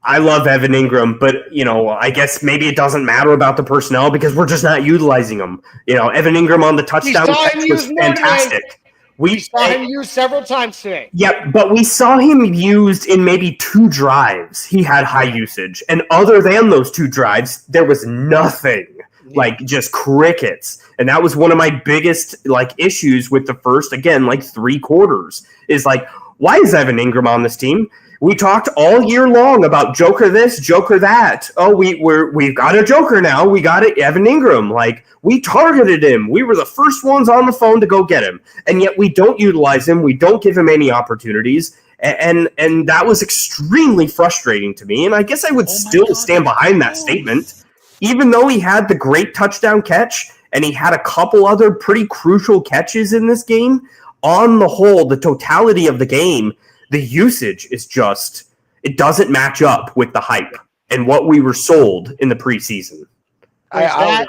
I love Evan Ingram, but, I guess maybe it doesn't matter about the personnel because we're just not utilizing them. Evan Ingram on the touchdown catch was fantastic. We saw him used several times today. Yep, but we saw him used in maybe 2 drives. He had high usage. And other than those 2 drives, there was nothing. Like just crickets. And that was one of my biggest issues with the first, again, 3 quarters is why is Evan Ingram on this team? We talked all year long about Joker this, Joker that. Oh, we've got a Joker now. We got it, Evan Ingram. We targeted him. We were the first ones on the phone to go get him. And yet we don't utilize him. We don't give him any opportunities. And that was extremely frustrating to me. And I guess I would still stand behind that statement. Even though he had the great touchdown catch and he had a couple other pretty crucial catches in this game, on the whole, the totality of the game, the usage is just, it doesn't match up with the hype and what we were sold in the preseason. I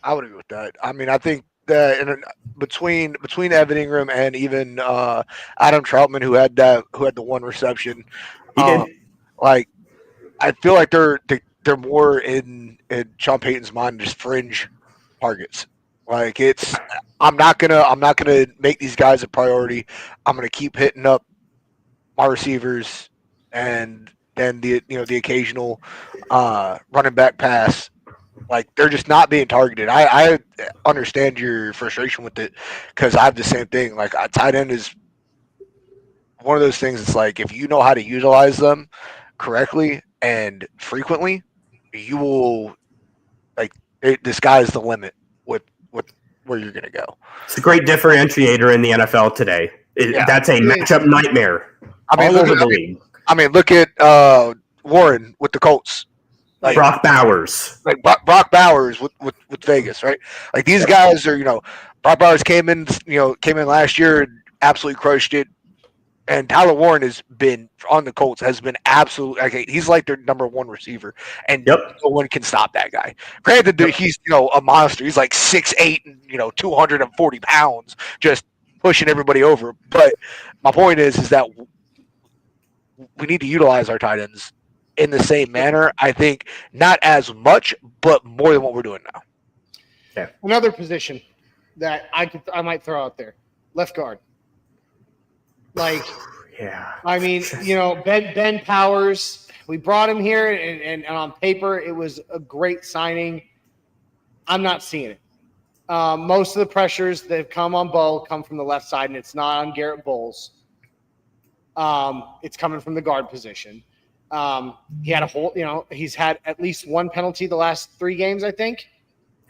would agree with that. I mean, I think that between Evan Ingram and even Adam Troutman, who had the one reception, I feel like they're more in Sean Payton's mind just fringe targets. Like I'm not gonna make these guys a priority. I'm gonna keep hitting up my receivers and then the occasional running back pass. Like they're just not being targeted. I understand your frustration with it because I have the same thing. Like a tight end is one of those things. It's like if you know how to utilize them correctly and frequently, you will the sky is the limit with where you're going to go. It's a great differentiator in the NFL today. That's a matchup nightmare. All over the league. Look at Warren with the Colts. Like Brock Bowers. Like Brock Bowers with Vegas, right? Like these guys are, Brock Bowers came in last year and absolutely crushed it. And Tyler Warren has been on the Colts, has been absolutely he's like their number one receiver, and no one can stop that guy. Granted, he's a monster. He's like 6'8" and 240 pounds, just pushing everybody over. But my point is that we need to utilize our tight ends in the same manner. I think not as much, but more than what we're doing now. Yeah. Another position that I might throw out there, left guard. Like, yeah. Ben Powers, we brought him here, and on paper, it was a great signing. I'm not seeing it. Most of the pressures that have come on Bo come from the left side, and it's not on Garrett Bowles. It's coming from the guard position. He had he's had at least one penalty the last 3 games, I think.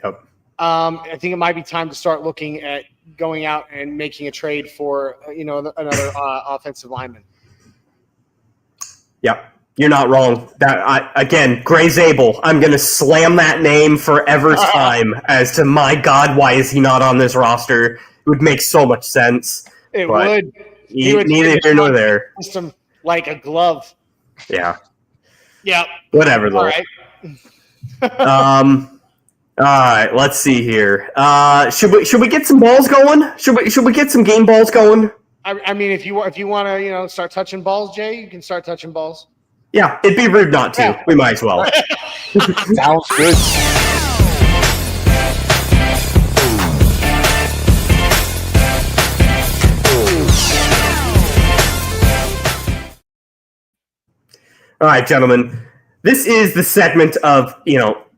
Yep. I think it might be time to start looking at going out and making a trade for another offensive lineman. Yep, you're not wrong. Gray Zabel. I'm going to slam that name forever time as to my God, why is he not on this roster? It would make so much sense. It would. Neither here nor there. System like a glove. Yeah. Yeah. Whatever though. All right. All right, let's see here. Should we get some balls going? Should we get some game balls going? If you want to start touching balls, Jay, you can start touching balls. Yeah, it'd be rude not to. Yeah. We might as well. Sounds good. All right, gentlemen. This is the segment of,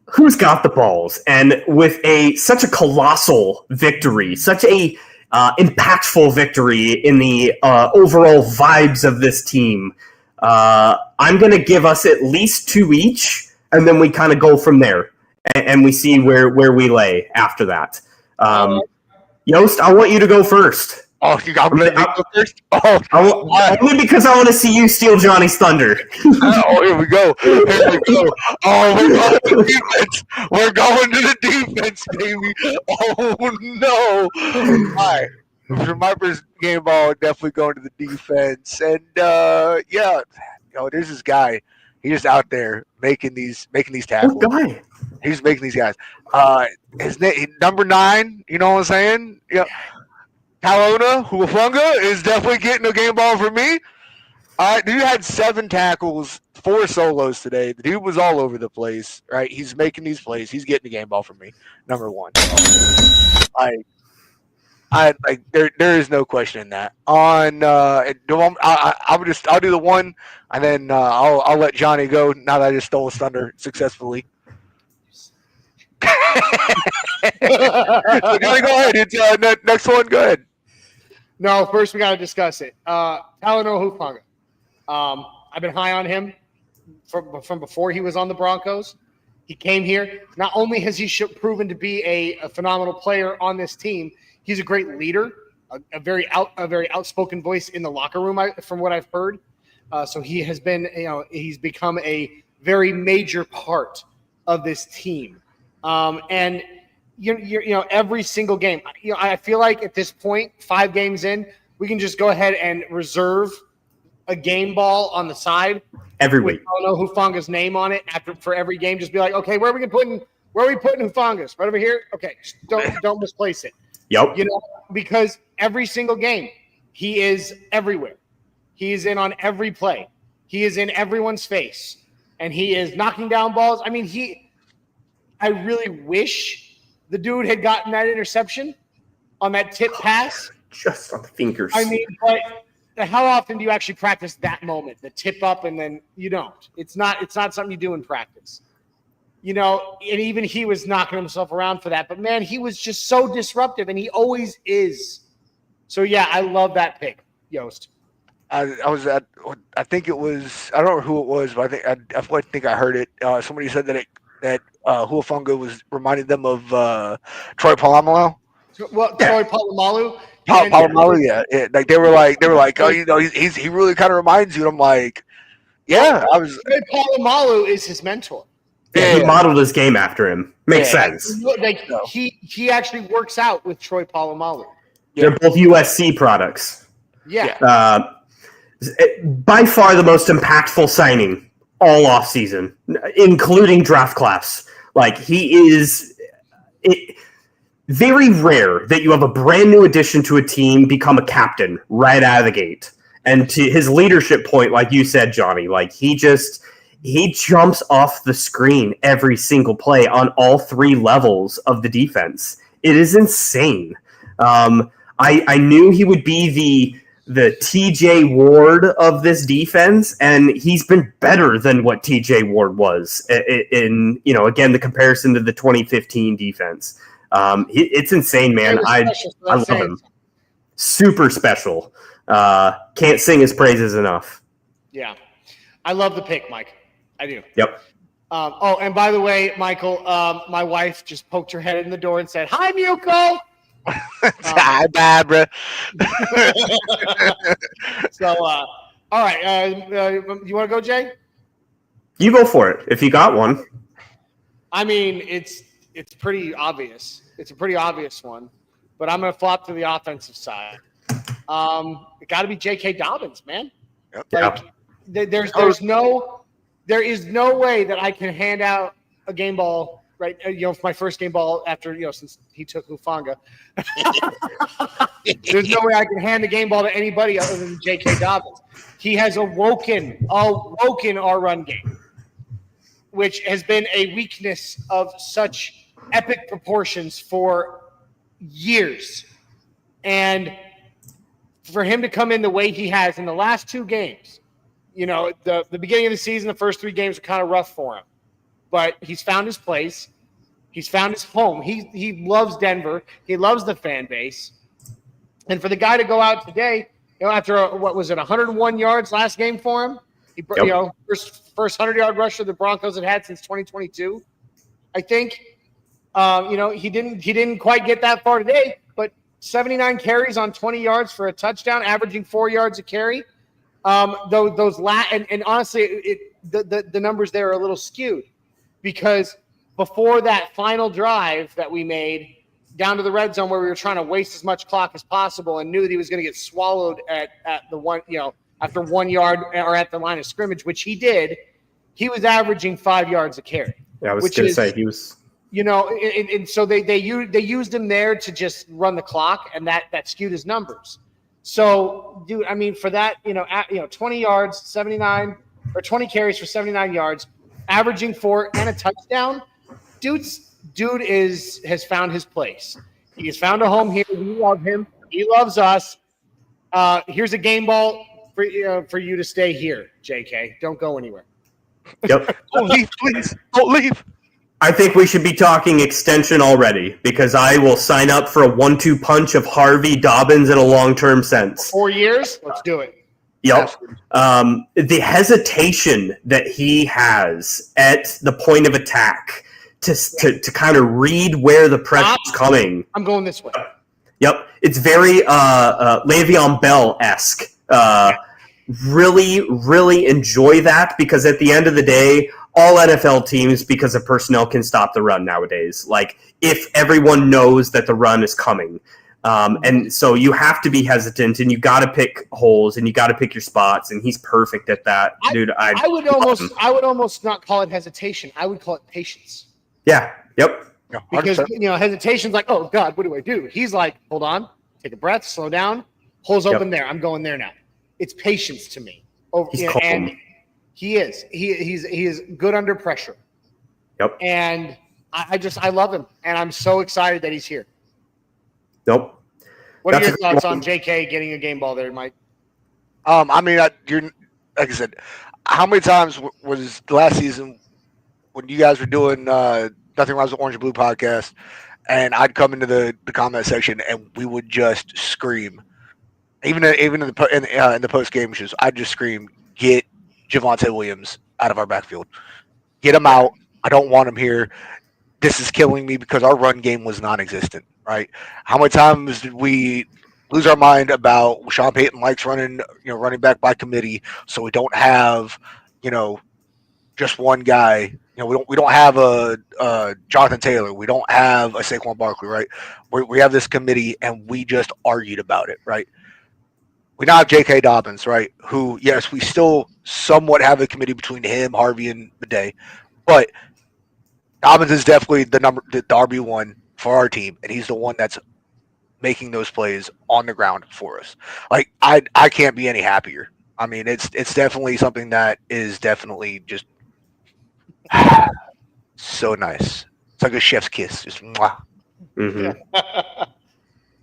who's got the balls? And with such a colossal victory, such a impactful victory in the overall vibes of this team, I'm going to give us at least 2 each, and then we kind of go from there, and we see where we lay after that. Yost, I want you to go first. Oh, you got me to go first? Only because I want to see you steal Johnny's thunder. Here we go. Oh, we're going to the defense. We're going to the defense, baby. Oh, no. All right. For my first game ball, definitely going to the defense. And, there's this guy. He's just out there making these tackles. What guy? He's making these guys. His name, number 9, you know what I'm saying? Yeah. Talona Huafunga is definitely getting a game ball for me. All right, dude had 7 tackles, 4 solos today. The dude was all over the place, right? He's making these plays. He's getting a game ball for me, number 1. There is no question in that. I'll do the one, and then I'll let Johnny go now that I just stole his thunder successfully. So Johnny, go ahead. It's next one. Go ahead. No, first we got to discuss it. Talano Hufanga. I've been high on him from before he was on the Broncos. He came here. Not only has he proven to be a phenomenal player on this team, he's a great leader, a very outspoken voice in the locker room, from what I've heard. So he has been, he's become a very major part of this team. And every single game, I feel like at this point, 5 games in, we can just go ahead and reserve a game ball on the side every week. I don't know Hufanga's name on it for every game. Just be like, okay, where are we putting Hufanga's? Right over here. Okay, don't misplace it. Yep. Because every single game, he is everywhere. He is in on every play. He is in everyone's face, and he is knocking down balls. I really wish the dude had gotten that interception on that tip pass. Just on the fingers. I mean, but how often do you actually practice that moment, the tip up, and then you don't? It's not something you do in practice. And even he was knocking himself around for that. But, man, he was just so disruptive, and he always is. So, yeah, I love that pick, Yost. I think it was, I don't know who it was, but I think I heard it. Somebody said that Huafunga was reminding them of Troy Polamalu. Troy Polamalu. Polamalu, yeah. Like they were like, oh, he really kind of reminds you. And I'm like, yeah, Troy Polamalu is his mentor. Yeah, he modeled his game after him. Makes sense. Like he actually works out with Troy Polamalu. They're both USC products. Yeah. By far the most impactful signing all off season, including draft class. Like he is very rare that you have a brand new addition to a team become a captain right out of the gate. And to his leadership point, like you said, Johnny, like he jumps off the screen every single play on all three levels of the defense. It is insane. I knew he would be the TJ Ward of this defense, and he's been better than what TJ Ward was in again, the comparison to the 2015 defense. It's insane, man. I love him. Super special. Can't sing his praises enough. Yeah. I love the pick, Mike. I do. Yep. And by the way, Michael, my wife just poked her head in the door and said, "Hi, Muko." Hi, Barbara. So, all right. You want to go, Jay? You go for it if you got one. I mean, it's pretty obvious. It's a pretty obvious one, but I'm going to flop to the offensive side. It got to be J.K. Dobbins, man. Yep. Like, there is no way that I can hand out a game ball. Right, for my first game ball after since he took Hufanga, there's no way I can hand the game ball to anybody other than J.K. Dobbins. He has awoken our run game, which has been a weakness of such epic proportions for years, and for him to come in the way he has in the last two games, the beginning of the season, the first three games were kind of rough for him. But he's found his place. He's found his home. He loves Denver. He loves the fan base. And for the guy to go out today, after 101 yards last game for him, first 100-yard rusher the Broncos had since 2022. I think, he didn't quite get that far today, but 79 carries on 20 yards for a touchdown, averaging 4 yards a carry. And honestly, the numbers there are a little skewed. Because before that final drive that we made down to the red zone where we were trying to waste as much clock as possible and knew that he was going to get swallowed at the one, after 1 yard or at the line of scrimmage, which he did, he was averaging 5 yards a carry. Yeah, I was going to say he was. And so they used him there to just run the clock, and that skewed his numbers. So, dude, I mean, for that, 20 yards, 79 or 20 carries for 79 yards. Averaging 4 and a touchdown, dude has found his place. He has found a home here. We love him. He loves us. Here's a game ball for you to stay here, JK. Don't go anywhere. Yep. Don't leave, please. Don't leave. I think we should be talking extension already because I will sign up for a 1-2 punch of Harvey Dobbins in a long-term sense. 4 years? Let's do it. Yep. The hesitation that he has at the point of attack to kind of read where the pressure's coming. I'm going this way. Yep. It's very Le'Veon Bell-esque. Really, really enjoy that because at the end of the day, all NFL teams, because of personnel, can stop the run nowadays. Like, if everyone knows that the run is coming. And so you have to be hesitant, and you got to pick holes, and you got to pick your spots, and he's perfect at that, dude. I would almost not call it hesitation. I would call it patience. Yeah. Yep. Because hesitation's like, oh God, what do I do? He's like, hold on, take a breath, slow down, holes open there. I'm going there now. It's patience to me. And he is. He is good under pressure. Yep. And I love him, and I'm so excited that he's here. Nope. What are your thoughts on JK getting a game ball there, Mike? I mean, you're like I said. How many times was last season when you guys were doing Nothing Rhymes with Orange and Blue podcast, and I'd come into the comment section and we would just scream, even in the post game shows, I'd just scream, "Get Javonte Williams out of our backfield, get him out. I don't want him here. This is killing me," because our run game was non-existent. Right? How many times did we lose our mind about Sean Payton likes running back by committee, so we don't have, just one guy. We don't have a Jonathan Taylor. We don't have a Saquon Barkley, right? We have this committee, and we just argued about it, right? We now have J.K. Dobbins, right? Who, yes, we still somewhat have a committee between him, Harvey, and Bidet, but Dobbins is definitely the RB1 for our team, and he's the one that's making those plays on the ground for us. Like I can't be any happier. I mean, it's definitely something that is definitely just so nice. It's like a chef's kiss. Just mwah. Mm-hmm.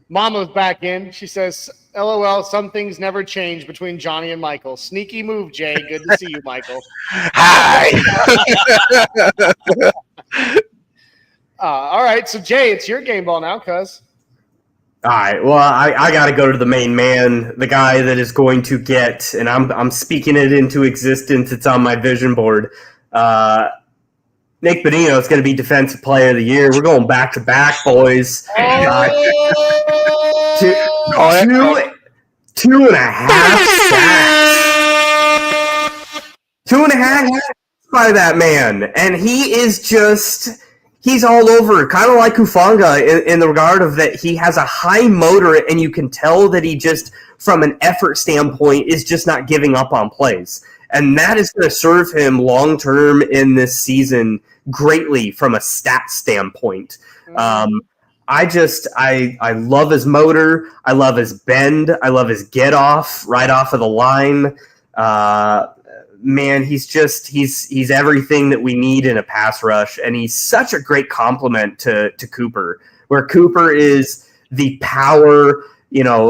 Mama's back in. She says, "LOL, some things never change between Johnny and Michael." Sneaky move, Jay. Good to see you, Michael. Hi. All right, so Jay, it's your game ball now, cuz. All right. Well, I got to go to the main man, the guy that is going to get, and I'm speaking it into existence. It's on my vision board. Nick Bonino is going to be Defensive Player of the Year. We're going back to back, boys. 2.5 sacks. 2.5 sacks by that man, and he is just. He's all over, kind of like Hufanga in the regard of that he has a high motor, and you can tell that he just, from an effort standpoint, is just not giving up on plays. And that is going to serve him long-term in this season greatly from a stat standpoint. I love his motor. I love his bend. I love his get-off right off of the line. Man, he's everything that we need in a pass rush, and he's such a great complement to Cooper, where Cooper is the power,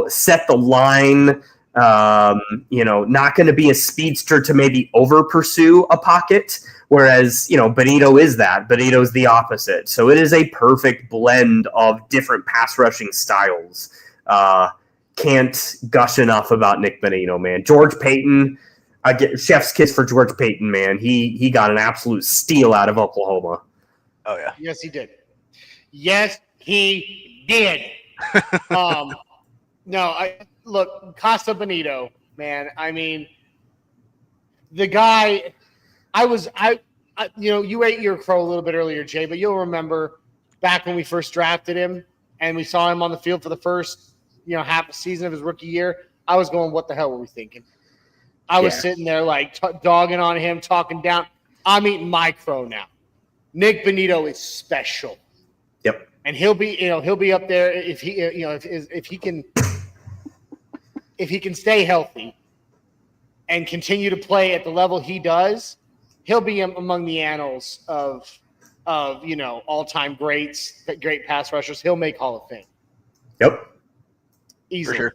set the line, not going to be a speedster to maybe over pursue a pocket, whereas, Bonito is that. Bonito's the opposite. So it is a perfect blend of different pass rushing styles. Can't gush enough about Nick Bonino, man. George Payton, I get chef's kiss for George Payton, man. He got an absolute steal out of Oklahoma. Oh yeah. Yes, he did. Yes, he did. Look, Casa Bonito, man. I mean, the guy. You ate your crow a little bit earlier, Jay, but you'll remember back when we first drafted him and we saw him on the field for the first, half a season of his rookie year. I was going, what the hell were we thinking? I was sitting there like dogging on him, talking down. I'm eating my crow now. Nick Bonito is special. Yep. And he'll be up there if he, if he can stay healthy and continue to play at the level he does, he'll be among the annals of all-time greats, great pass rushers. He'll make Hall of Fame. Yep. Easily. For sure.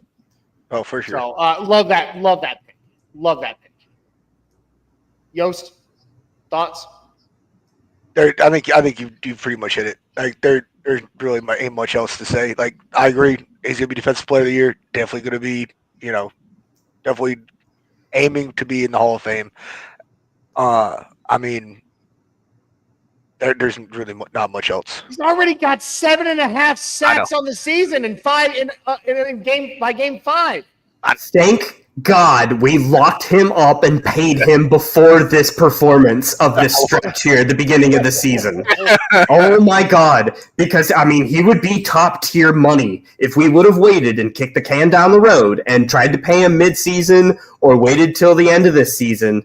Oh, for sure. So love that pick. Love that pick. Yost, thoughts? I think you pretty much hit it. Like there's really ain't much else to say. Like I agree, he's gonna be Defensive Player of the Year. Definitely gonna be, definitely aiming to be in the Hall of Fame. I mean, there's really not much else. He's already got 7.5 sacks on the season and 5 in game 5. Thank God we locked him up and paid him before this performance of this stretch here at the beginning of the season. Oh my God. Because, he would be top tier money if we would have waited and kicked the can down the road and tried to pay him mid-season or waited till the end of this season.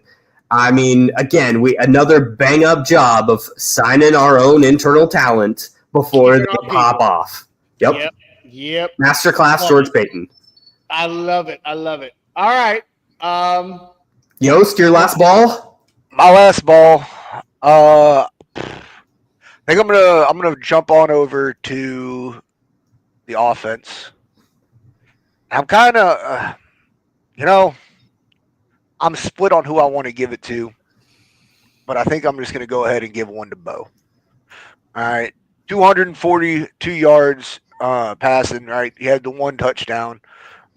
Again, another bang-up job of signing our own internal talent before they pop off. Yep. Masterclass George Payton. I love it. All right. Yost, your last ball? My last ball. I think I'm gonna jump on over to the offense. I'm kind of, I'm split on who I want to give it to, but I think I'm just gonna go ahead and give one to Bo. All right, 242 yards passing. Right, he had the one touchdown,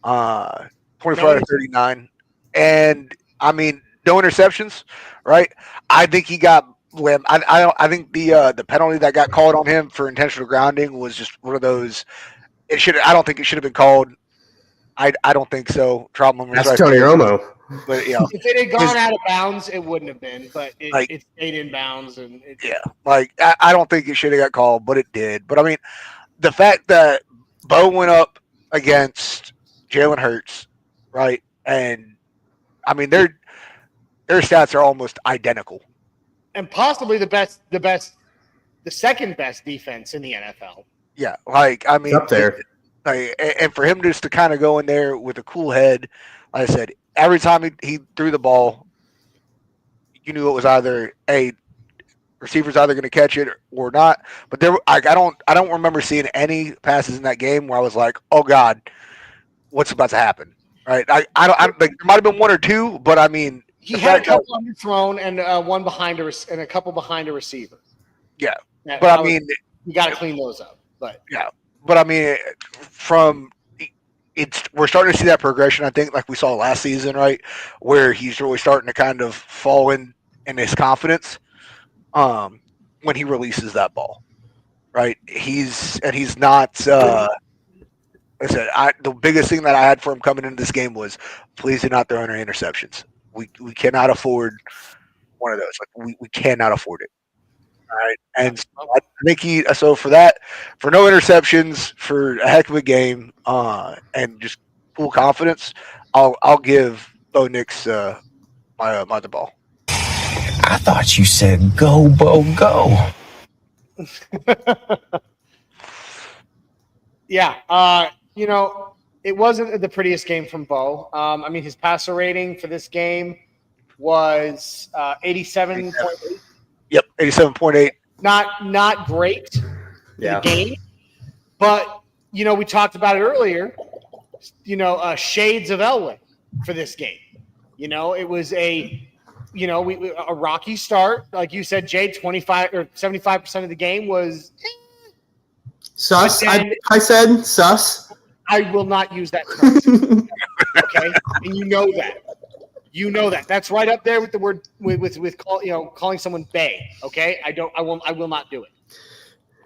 24 out of 39, and I mean no interceptions. Right, I think he got. I think the penalty that got called on him for intentional grounding was just one of those. I don't think it should have been called. I don't think so. Troutman was That's right Tony there. Romo. But if it had gone out of bounds, it wouldn't have been. But it stayed in bounds, and I don't think it should have got called, but it did. But I mean, the fact that Bo went up against Jalen Hurts, right, and I mean their stats are almost identical, and possibly the second best defense in the NFL. Yeah, like I mean, up there. And for him just to kind of go in there with a cool head, like I said, every time he threw the ball, you knew it was either a receiver's either going to catch it or not. But I don't remember seeing any passes in that game where I was like, oh God, what's about to happen? Right? I don't like, there might have been one or two, but I mean, he had a couple underthrown and one behind and a couple behind a receiver. Yeah, but I mean, you got to clean those up. But yeah. But I mean, we're starting to see that progression. I think, like we saw last season, right, where he's really starting to kind of fall in his confidence when he releases that ball, right? He's not. Like I said, the biggest thing that I had for him coming into this game was, please do not throw any interceptions. We cannot afford one of those. Like we cannot afford it. All right, and I think for no interceptions, for a heck of a game, and just full confidence, I'll give Bo Nix the ball. I thought you said go, Bo, go. Yeah, it wasn't the prettiest game from Bo. I mean, his passer rating for this game was 87.8. Yep, 87.8. Not great for the game, but we talked about it earlier. Shades of Elway for this game. It was a rocky start, like you said, Jay. 25 or 75% of the game was sus. I said sus. I will not use that term. Okay, and you know that. That's right up there with the word with calling someone bae. Okay, I will not do it.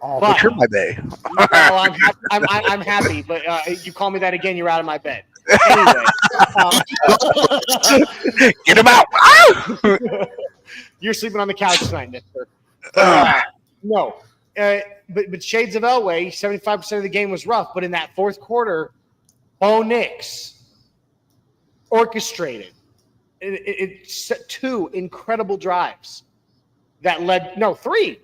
Oh, but you're my bae. Well, I'm happy, but you call me that again, you're out of my bed. Anyway, get him out. You're sleeping on the couch tonight, mister. No, but shades of Elway. 75% of the game was rough, but in that fourth quarter, Bo Nix orchestrated. It set two incredible drives that led three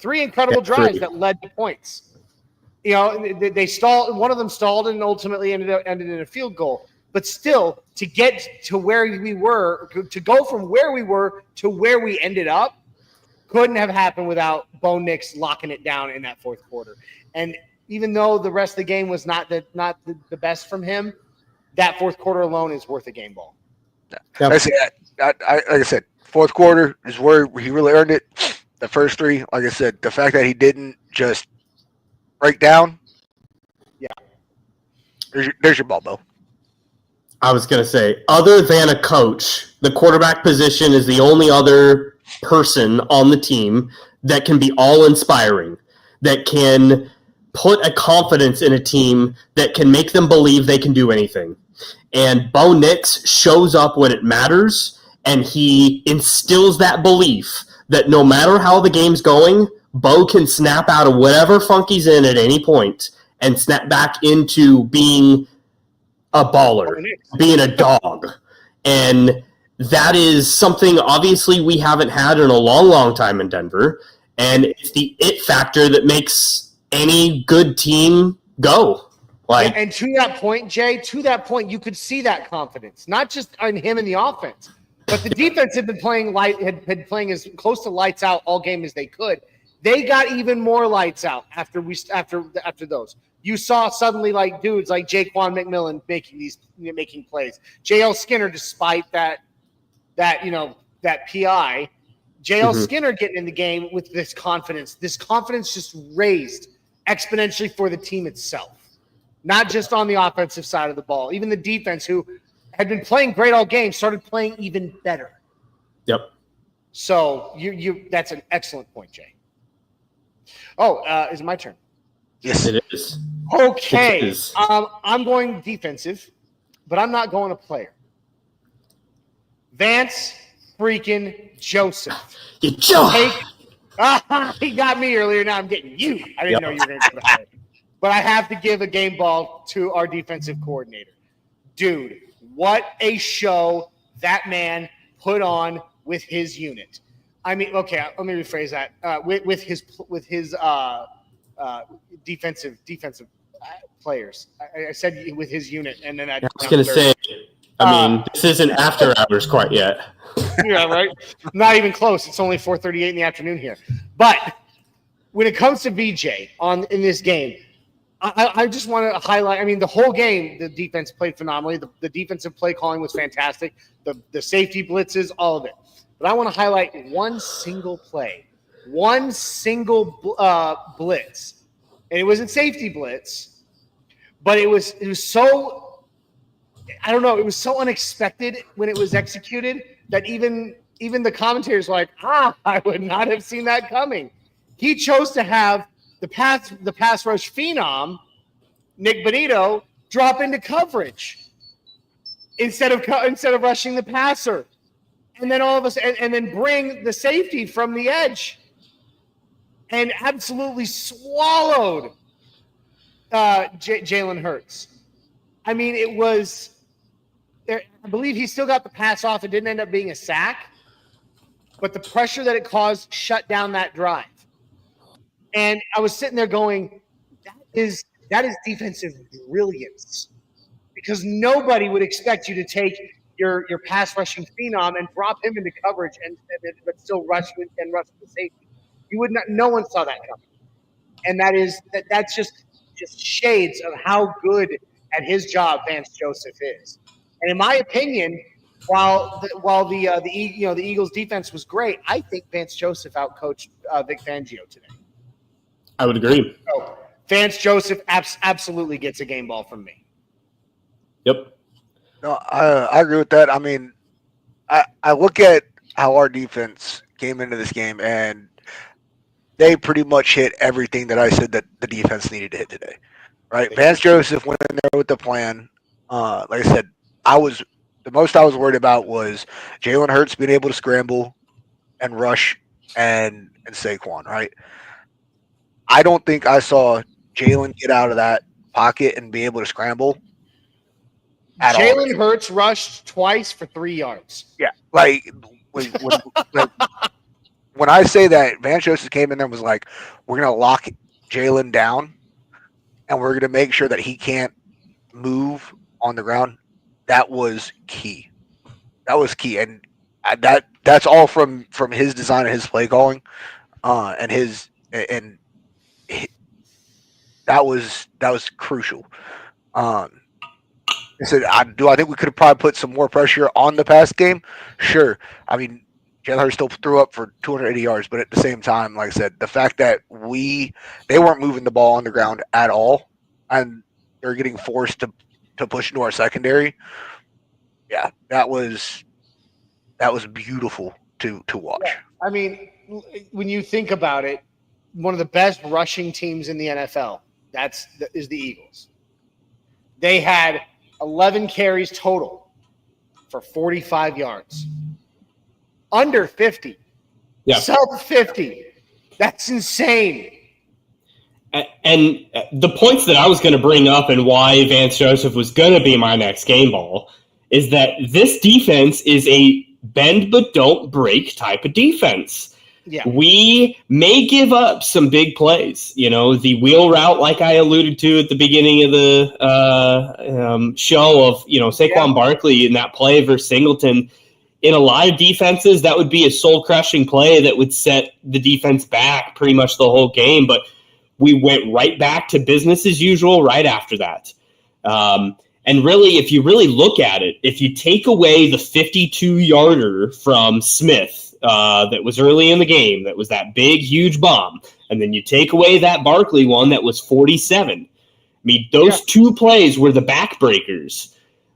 incredible drives that led to points. They stalled. One of them stalled and ultimately ended in a field goal. But still, to get to where we were, to go from where we were to where we ended up, couldn't have happened without Bo Nix locking it down in that fourth quarter. And even though the rest of the game was not the best from him, that fourth quarter alone is worth a game ball. Like I said, fourth quarter is where he really earned it. The first three, like I said, the fact that he didn't just break down. Yeah. There's your ball, Bo. I was going to say, other than a coach, the quarterback position is the only other person on the team that can be all-inspiring, that can put a confidence in a team that can make them believe they can do anything. And Bo Nix shows up when it matters, and he instills that belief that no matter how the game's going, Bo can snap out of whatever funk he's in at any point and snap back into being a baller, being a dog. And that is something, obviously, we haven't had in a long, long time in Denver. And it's the it factor that makes any good team go. And to that point, Jay, you could see that confidence, not just on him in the offense, but the defense had been playing playing as close to lights out all game as they could. They got even more lights out after those. You saw suddenly like dudes like Jaquan McMillan making plays. JL Skinner, despite that PI, JL Skinner getting in the game with this confidence. This confidence just raised exponentially for the team itself, not just on the offensive side of the ball. Even the defense, who had been playing great all game, started playing even better. Yep. So that's an excellent point, Jay. Oh, is it my turn? Yes, it is. Okay. It is. I'm going defensive, but I'm not going a player. Vance freaking Joseph. He got me earlier. Now I'm getting you. I didn't know you were going to do that. But I have to give a game ball to our defensive coordinator. Dude, what a show that man put on with his unit. I mean, okay, let me rephrase that. With his defensive players. I said with his unit, and then I was going to say, this isn't after hours quite yet. Yeah, right? Not even close. It's only 4:38 in the afternoon here. But when it comes to VJ in this game, I just want to highlight, I mean, the whole game, the defense played phenomenally. The defensive play calling was fantastic. The safety blitzes, all of it. But I want to highlight one single play, one single blitz. And it wasn't safety blitz, but it was so, I don't know, it was so unexpected when it was executed that even the commentators were like, I would not have seen that coming. He chose to have the pass rush phenom, Nick Bonito, drop into coverage instead of rushing the passer, and then all of us, and then bring the safety from the edge, and absolutely swallowed Jalen Hurts. I mean, it was. I believe he still got the pass off. It didn't end up being a sack, but the pressure that it caused shut down that drive. And I was sitting there going, that is defensive brilliance, because nobody would expect you to take your pass rushing phenom and drop him into coverage but still rush the safety. You would not. No one saw that coming, and that's just shades of how good at his job Vance Joseph is. And in my opinion, while the Eagles defense was great, I think Vance Joseph outcoached Vic Fangio today. I would agree. So Vance Joseph absolutely gets a game ball from me. Yep. No, I agree with that. I mean, I look at how our defense came into this game, and they pretty much hit everything that I said that the defense needed to hit today. Right? Vance Joseph went in there with the plan. Like I said, the most I was worried about was Jalen Hurts being able to scramble and rush and Saquon, right? I don't think I saw Jalen get out of that pocket and be able to scramble at all. Jalen Hurts rushed twice for 3 yards. Yeah, like when I say that, Vance Joseph came in there and was like, we're going to lock Jalen down, and we're going to make sure that he can't move on the ground. That was key. And that's all from his design and his play calling, that was crucial. I think we could have probably put some more pressure on the pass game? Sure. I mean, Jalen Hurts still threw up for 280 yards, but at the same time, like I said, the fact that they weren't moving the ball on the ground at all, and they're getting forced to push into our secondary. Yeah, that was beautiful to watch. Yeah. I mean, when you think about it, one of the best rushing teams in the NFL is the Eagles. They had 11 carries total for 45 yards. Under 50. Yeah. Sub 50. That's insane. And the points that I was going to bring up and why Vance Joseph was going to be my next game ball is that this defense is a bend but don't break type of defense. Yeah. We may give up some big plays. You know, the wheel route, like I alluded to at the beginning of the show of, Saquon Barkley in that play versus Singleton. in a lot of defenses, that would be a soul-crushing play that would set the defense back pretty much the whole game. But we went right back to business as usual right after that. And really, if you really look at it, if you take away the 52-yarder from Smith that was early in the game, that was that big, huge bomb, and then you take away that Barkley one that was 47, I mean, those two plays were the backbreakers.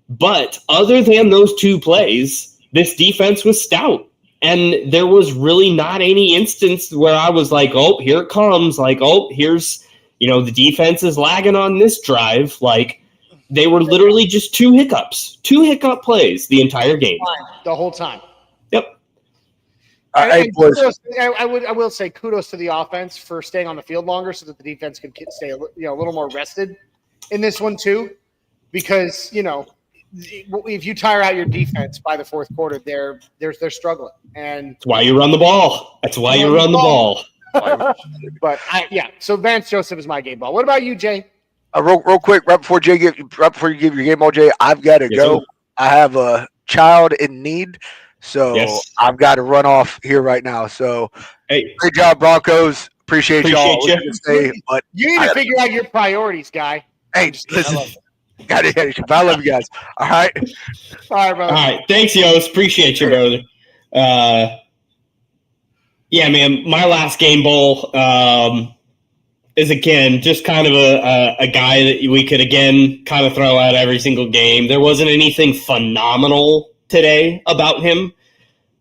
But other than those two plays, this defense was stout. And there was really not any instance where I was like, oh, here it comes. Like, oh, here's, the defense is lagging on this drive. Like, they were literally just two hiccup plays the entire game. The whole time. Yep. I will say kudos to the offense for staying on the field longer so that the defense could stay a little more rested in this one too, because if you tire out your defense by the fourth quarter, they're struggling, and that's why you run the ball. That's why you run the ball. But so Vance Joseph is my game ball. What about you, Jay? Real quick, right before you give your game ball, Jay, I've got to go. Sir. I have a child in need, so I've got to run off here right now. So, hey, great job, Broncos. Appreciate y'all. But you need to figure out your priorities, guy. Hey, listen. I love you guys. All right. All right, brother. All right. Thanks, Yost. Appreciate you, brother. Yeah, man. My last game ball is, again, just kind of a guy that we could, again, kind of throw out every single game. There wasn't anything phenomenal today about him,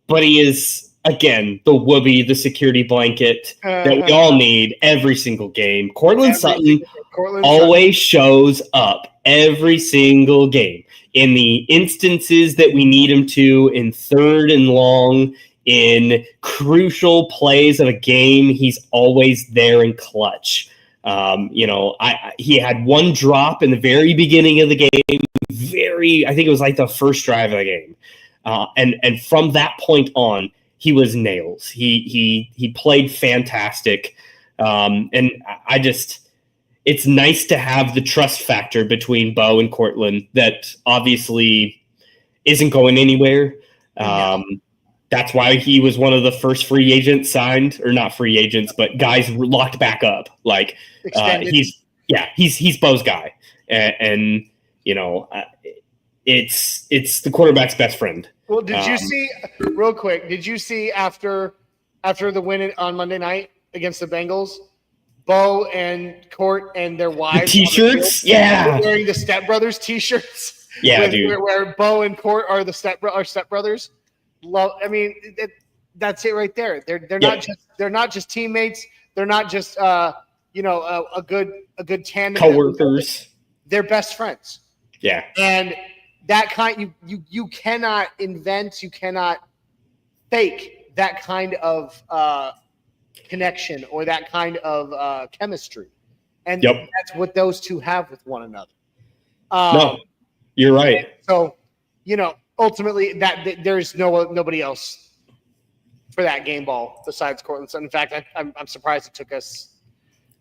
but he is, again, the whoopee, the security blanket that we all need every single game. Cortland Sutton always shows up every single game in the instances that we need him to, in third and long, in crucial plays of a game. He's always there in clutch. He had one drop in the very beginning of the game. I think it was like the first drive of the game. And from that point on, he was nails. He played fantastic. And I just, it's nice to have the trust factor between Bo and Cortland that obviously isn't going anywhere. That's why he was one of the first free agents signed, or not free agents, but guys locked back up. Like he's Bo's guy, and it's the quarterback's best friend. Well, did you see real quick? Did you see after the win on Monday night against the Bengals, Bo and Court and their wives, the t-shirts, wearing the Step Brothers t-shirts, dude, where Bo and Court are the Step Brothers. I mean, that's it right there. They're not just teammates. They're not just a good tandem. Coworkers. They're best friends. Yeah. And that kind you cannot invent, you cannot fake that kind of connection or that kind of chemistry. And that's what those two have with one another. No, you're right. So, ultimately, that there's nobody else for that game ball besides Cortland Sutton. In fact, I'm surprised it took us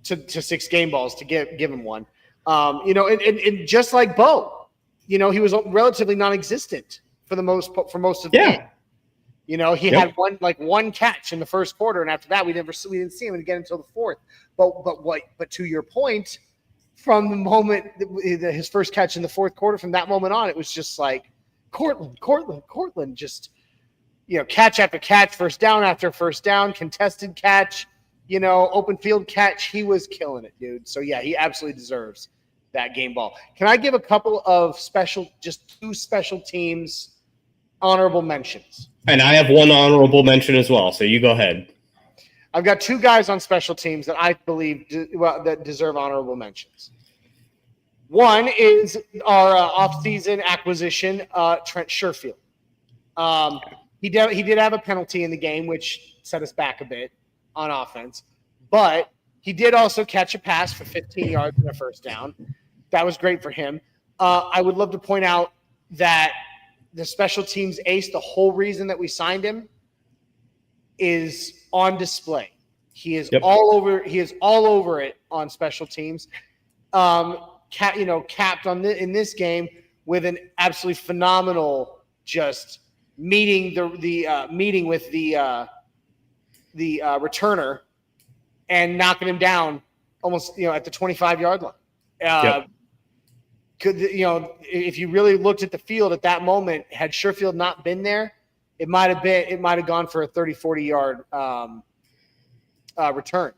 to 6 game balls to give him one. And just like Bo, he was relatively non-existent for most of the game. He had one catch in the first quarter, and after that, we didn't see him again until the fourth. But to your point, from the moment his first catch in the fourth quarter, from that moment on, it was just like Cortland, just catch after catch, first down after first down, contested catch, open field catch. He was killing it, dude. So yeah, he absolutely deserves that game ball. Can I give a couple of just 2 special teams honorable mentions? And I have one honorable mention as well, so you go ahead. I've got 2 guys on special teams that I believe that deserve honorable mentions. One is our off-season acquisition, Trent Sherfield. He did have a penalty in the game, which set us back a bit on offense, but he did also catch a pass for 15 yards and a first down. That was great for him. I would love to point out that the special teams ace, the whole reason that we signed him, is on display. He is all over. He is all over it on special teams. Capped in this game with an absolutely phenomenal, just meeting meeting with the returner and knocking him down almost at the 25-yard line. If you really looked at the field at that moment, had Sherfield not been there, it might have gone for a 30-40 yard return.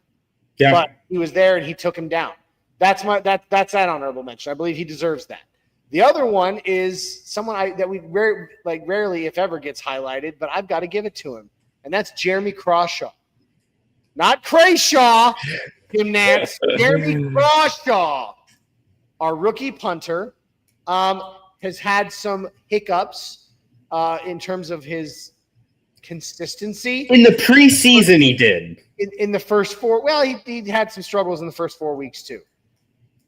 Yeah. But he was there and he took him down. That's that honorable mention. I believe he deserves that. The other one is someone that we rarely, if ever, gets highlighted, but I've got to give it to him, and that's Jeremy Crawshaw, not Crayshaw. Tim Nance, Jeremy Crawshaw, our rookie punter, has had some hiccups in terms of his consistency. In the preseason, he did. In the first four, well, he had some struggles in the first 4 weeks too.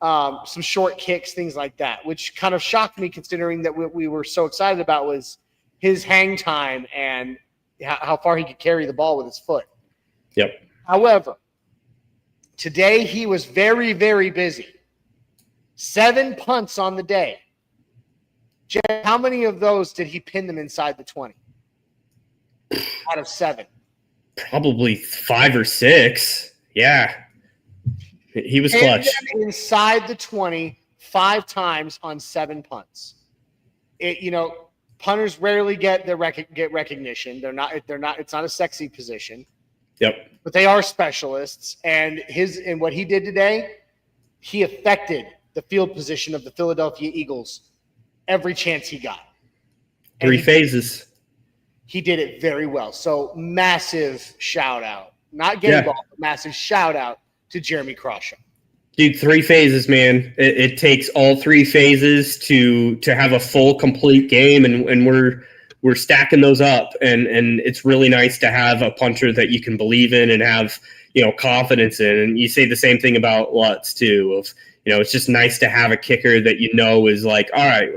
Some short kicks, things like that, which kind of shocked me considering that what we were so excited about was his hang time and how far he could carry the ball with his foot. Yep. However, today he was very, very busy. 7 punts on the day. Jay, how many of those did he pin them inside the 20? Out of 7. Probably 5 or 6. Yeah. He was clutch. Inside the 20 5 times on 7 punts. Punters rarely get recognition. They're not. It's not a sexy position. Yep. But they are specialists, and what he did today, he affected the field position of the Philadelphia Eagles every chance he got. 3 phases. He did it very well. So massive shout out, not game ball, but massive shout out to Jeremy Crawshaw. Dude, 3 phases, man. It takes all 3 phases to have a full, complete game, and we're stacking those up, and it's really nice to have a punter that you can believe in and have confidence in. And you say the same thing about Lutz too. It's just nice to have a kicker that is like, all right,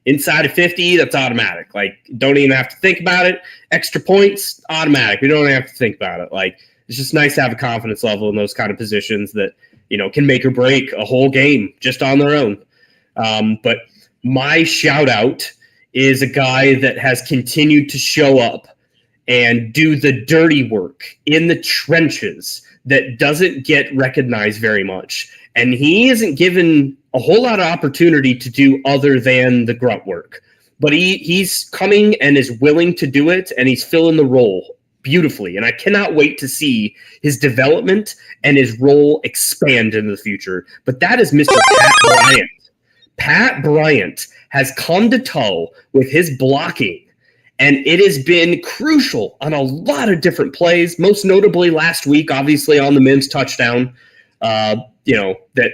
inside of 50, that's automatic. Like, don't even have to think about it. Extra points, automatic. We don't have to think about it. Like, it's just nice to have a confidence level in those kind of positions that can make or break a whole game just on their own. But my shout out is a guy that has continued to show up and do the dirty work in the trenches that doesn't get recognized very much. And he isn't given a whole lot of opportunity to do other than the grunt work. But he's coming and is willing to do it, and he's filling the role beautifully. And I cannot wait to see his development and his role expand in the future. But that is Mr. Pat Bryant. Pat Bryant has come to toe with his blocking, and it has been crucial on a lot of different plays, most notably last week, obviously on the Mims touchdown, that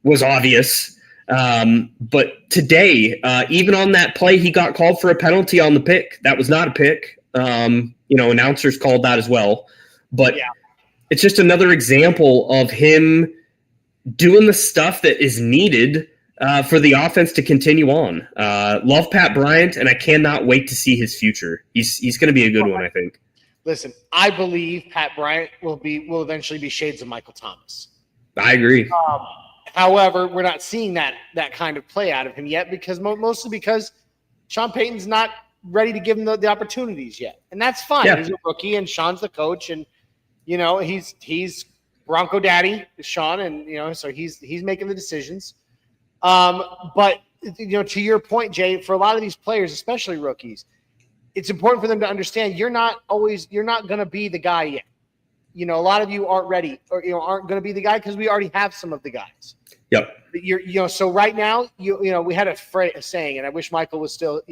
was obvious. But today, even on that play, he got called for a penalty on the pick. That was not a pick. Announcers called that as well. But it's just another example of him doing the stuff that is needed for the offense to continue on. Love Pat Bryant, and I cannot wait to see his future. He's going to be a good one, I think. Listen, I believe Pat Bryant will eventually be shades of Michael Thomas. I agree. However, we're not seeing that kind of play out of him yet mostly because Sean Payton's not ready to give him the opportunities yet. And that's fine. Yeah. He's a rookie, and Sean's the coach, and he's Bronco Daddy, Sean, and so he's making the decisions. But to your point, Jay, for a lot of these players, especially rookies, it's important for them to understand you're not going to be the guy yet. A lot of you aren't ready or aren't going to be the guy because we already have some of the guys. Yep. So right now, we had a saying, and I wish Michael was still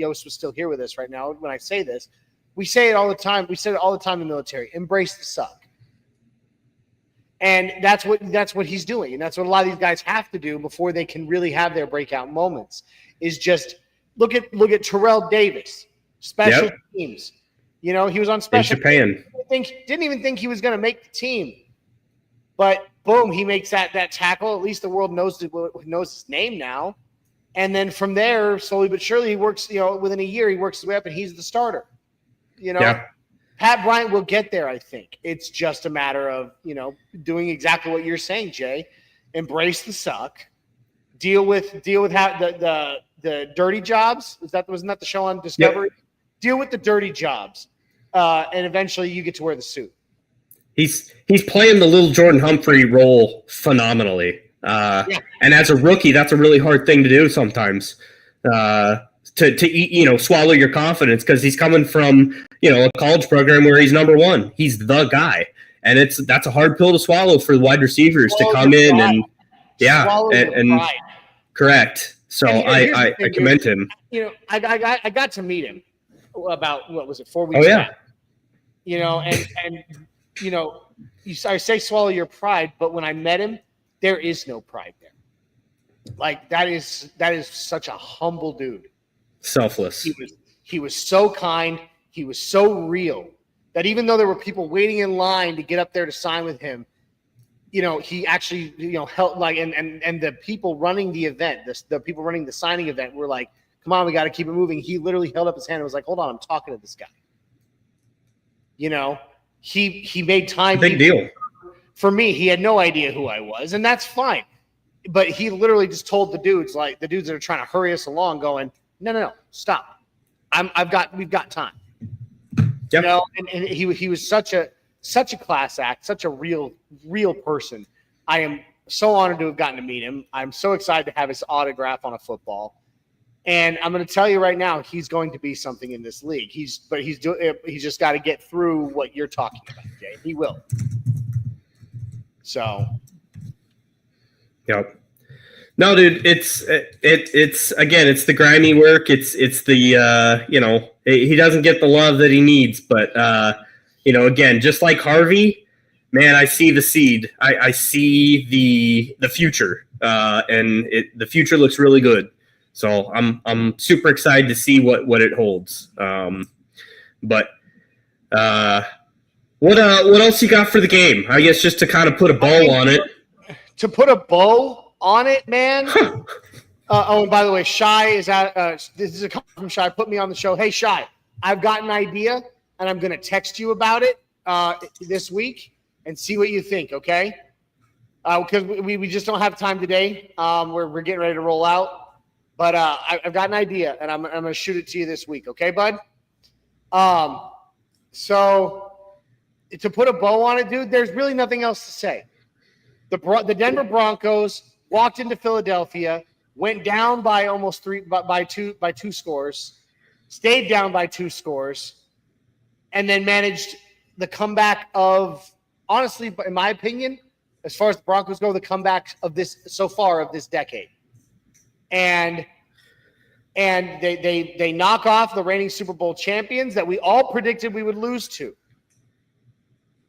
here with us right now. When I say this, we say it all the time. We say it all the time in the military: embrace the suck. And that's what he's doing, and that's what a lot of these guys have to do before they can really have their breakout moments. Is just look at Terrell Davis, special teams. He was on special in Japan. Teams. Didn't even think he was going to make the team, but boom, he makes that tackle. At least the world knows his name now. And then from there, slowly but surely, he works. Within a year, he works his way up, and he's the starter. Pat Bryant will get there. I think it's just a matter of doing exactly what you're saying, Jay. Embrace the suck. Deal with how the dirty jobs. Wasn't that the show on Discovery? deal with the dirty jobs, and eventually you get to wear the suit. He's playing the little Jordan Humphrey role phenomenally. And as a rookie, that's a really hard thing to do sometimes. To swallow your confidence, because he's coming from a college program where he's number one. He's the guy, and that's a hard pill to swallow for the wide receivers to come in and correct. So I commend him. I got to meet him about 4 weeks back. I say swallow your pride, but when I met him, there is no pride there. Like that is such a humble dude. Selfless. He was so kind. He was so real that even though there were people waiting in line to get up there to sign with him, he actually helped. And the people running the event, the people running the signing event, were like, "Come on, we got to keep it moving." He literally held up his hand and was like, "Hold on, I'm talking to this guy." He made time. Big deal. For me, he had no idea who I was, and that's fine. But he literally just told the dudes that are trying to hurry us along, going, No, stop. We've got time. Yep. And he was such a class act, such a real person. I am so honored to have gotten to meet him. I'm so excited to have his autograph on a football. And I'm going to tell you right now, he's going to be something in this league. He's just got to get through what you're talking about, Jay. He will. So. Yep. No, dude, it's again, it's the grimy work. It's the he doesn't get the love that he needs, but again, just like Harvey, man, I see the seed. I see the future, and the future looks really good. So I'm super excited to see what it holds. But what else you got for the game? I guess just to kind of put a bow on it. To put a bow on it, man. And by the way, Shy is at. This is a comment from Shy. Put me on the show. Hey, Shy, I've got an idea, and I'm going to text you about it this week and see what you think. Okay? Because we just don't have time today. We're getting ready to roll out, but I've got an idea, and I'm going to shoot it to you this week. Okay, bud? So to put a bow on it, dude, there's really nothing else to say. The Denver Broncos walked into Philadelphia, went down by almost by two scores, stayed down by 2 scores, and then managed the comeback of, honestly, in my opinion, as far as the Broncos go, the comeback of this decade. And they knock off the reigning Super Bowl champions that we all predicted we would lose to,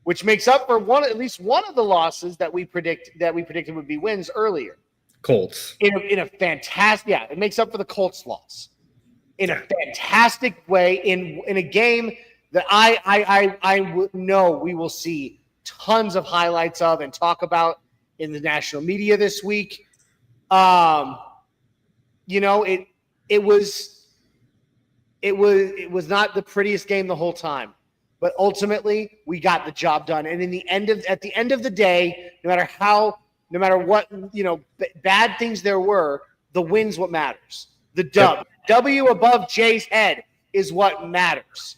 which makes up for at least one of the losses that we predicted would be wins earlier. Colts. In a fantastic, it makes up for the Colts loss in a fantastic way in a game that I know we will see tons of highlights of and talk about in the national media this week. It was not the prettiest game the whole time. But ultimately, we got the job done. And at the end of the day, no matter what bad things there were, the win's what matters. The dub, W above Jay's head, is what matters.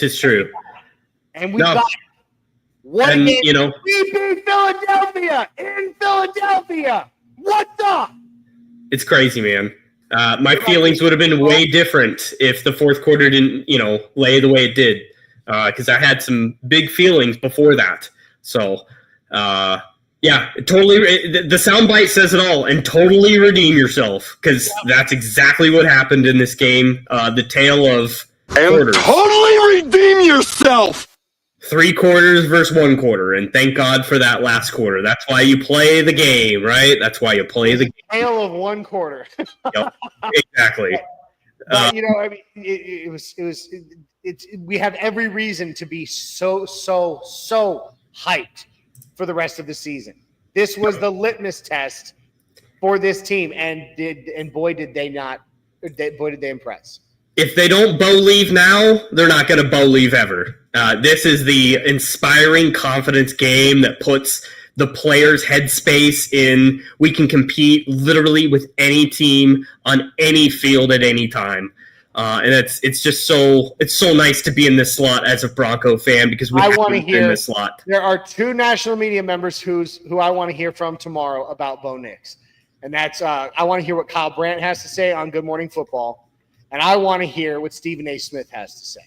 It's true. And we got it. What and, we beat Philadelphia in Philadelphia. What the? It's crazy, man. My feelings would have been way different if the fourth quarter didn't, lay the way it did. Because I had some big feelings before that. So, totally. The soundbite says it all, and totally redeem yourself, because that's exactly what happened in this game. The tale of quarters. Totally redeem yourself. 3 quarters versus 1 quarter, and thank God for that last quarter. That's why you play the game, right? That's why you play the game. Tale of 1 quarter. Yep, exactly. But we have every reason to be so hyped for the rest of the season. This was the litmus test for this team, and boy did they impress. If they don't believe now, they're not going to believe ever. This is the inspiring confidence game that puts the players' headspace in we can compete literally with any team on any field at any time. And it's so nice to be in this slot as a Bronco fan because we want to hear in this slot. There are 2 national media members who I want to hear from tomorrow about Bo Nix, and that's I want to hear what Kyle Brandt has to say on Good Morning Football, and I want to hear what Stephen A. Smith has to say.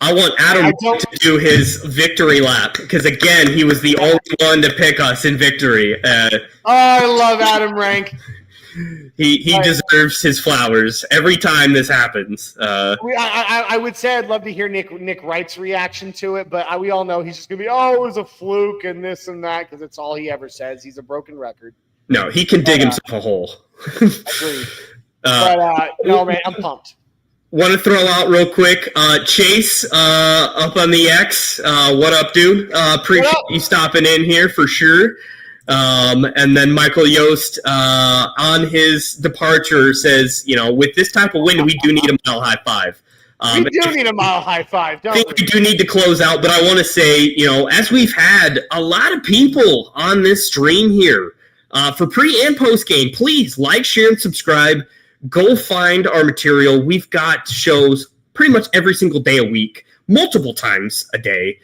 I want Adam to do his victory lap because, again, he was the only one to pick us in victory. I love Adam Rank. He deserves his flowers every time this happens. I would say I'd love to hear Nick Wright's reaction to it, but we all know he's just going to be, it was a fluke and this and that because it's all he ever says. He's a broken record. No, he can dig himself a hole. Agreed. No, man, I'm pumped. Want to throw out real quick, Chase up on the X. What up, dude? Appreciate you stopping in here for sure. And then Michael Yost on his departure says, with this type of wind, we do need a mile high five. We do need a mile high five, don't we? I think we do need to close out, but I want to say, as we've had a lot of people on this stream here for pre and post game, please like, share, and subscribe. Go find our material. We've got shows pretty much every single day a week, multiple times a day.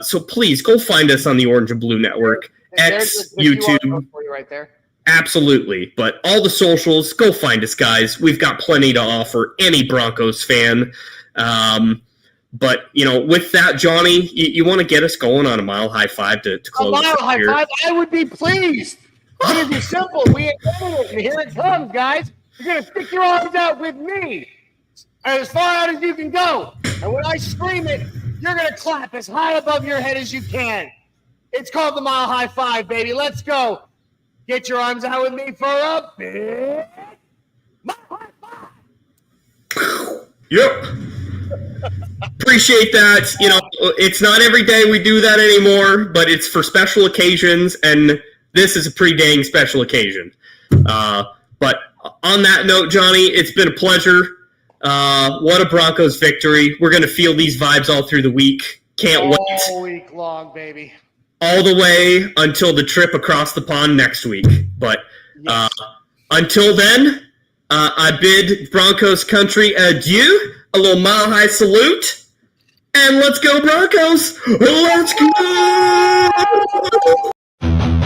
So please go find us on the Orange and Blue Network, X, YouTube. For you right there. Absolutely. But all the socials, go find us, guys. We've got plenty to offer any Broncos fan. But, with that, Johnny, you want to get us going on a mile high five to close a mile high five? I would be pleased. It's going to be simple. We invented it, and here it comes, guys. You're going to stick your arms out with me as far out as you can go. And when I scream it, you're going to clap as high above your head as you can. It's called the Mile High Five, baby. Let's go. Get your arms out with me for a big Mile High Five. Yep. Appreciate that. It's not every day we do that anymore, but it's for special occasions, and this is a pretty dang special occasion. But on that note, Johnny, it's been a pleasure. What a Broncos victory. We're going to feel these vibes all through the week. Can't wait. All week long, baby. All the way until the trip across the pond next week. But until then, I bid Broncos country adieu. A little mile-high salute. And let's go, Broncos. Let's go.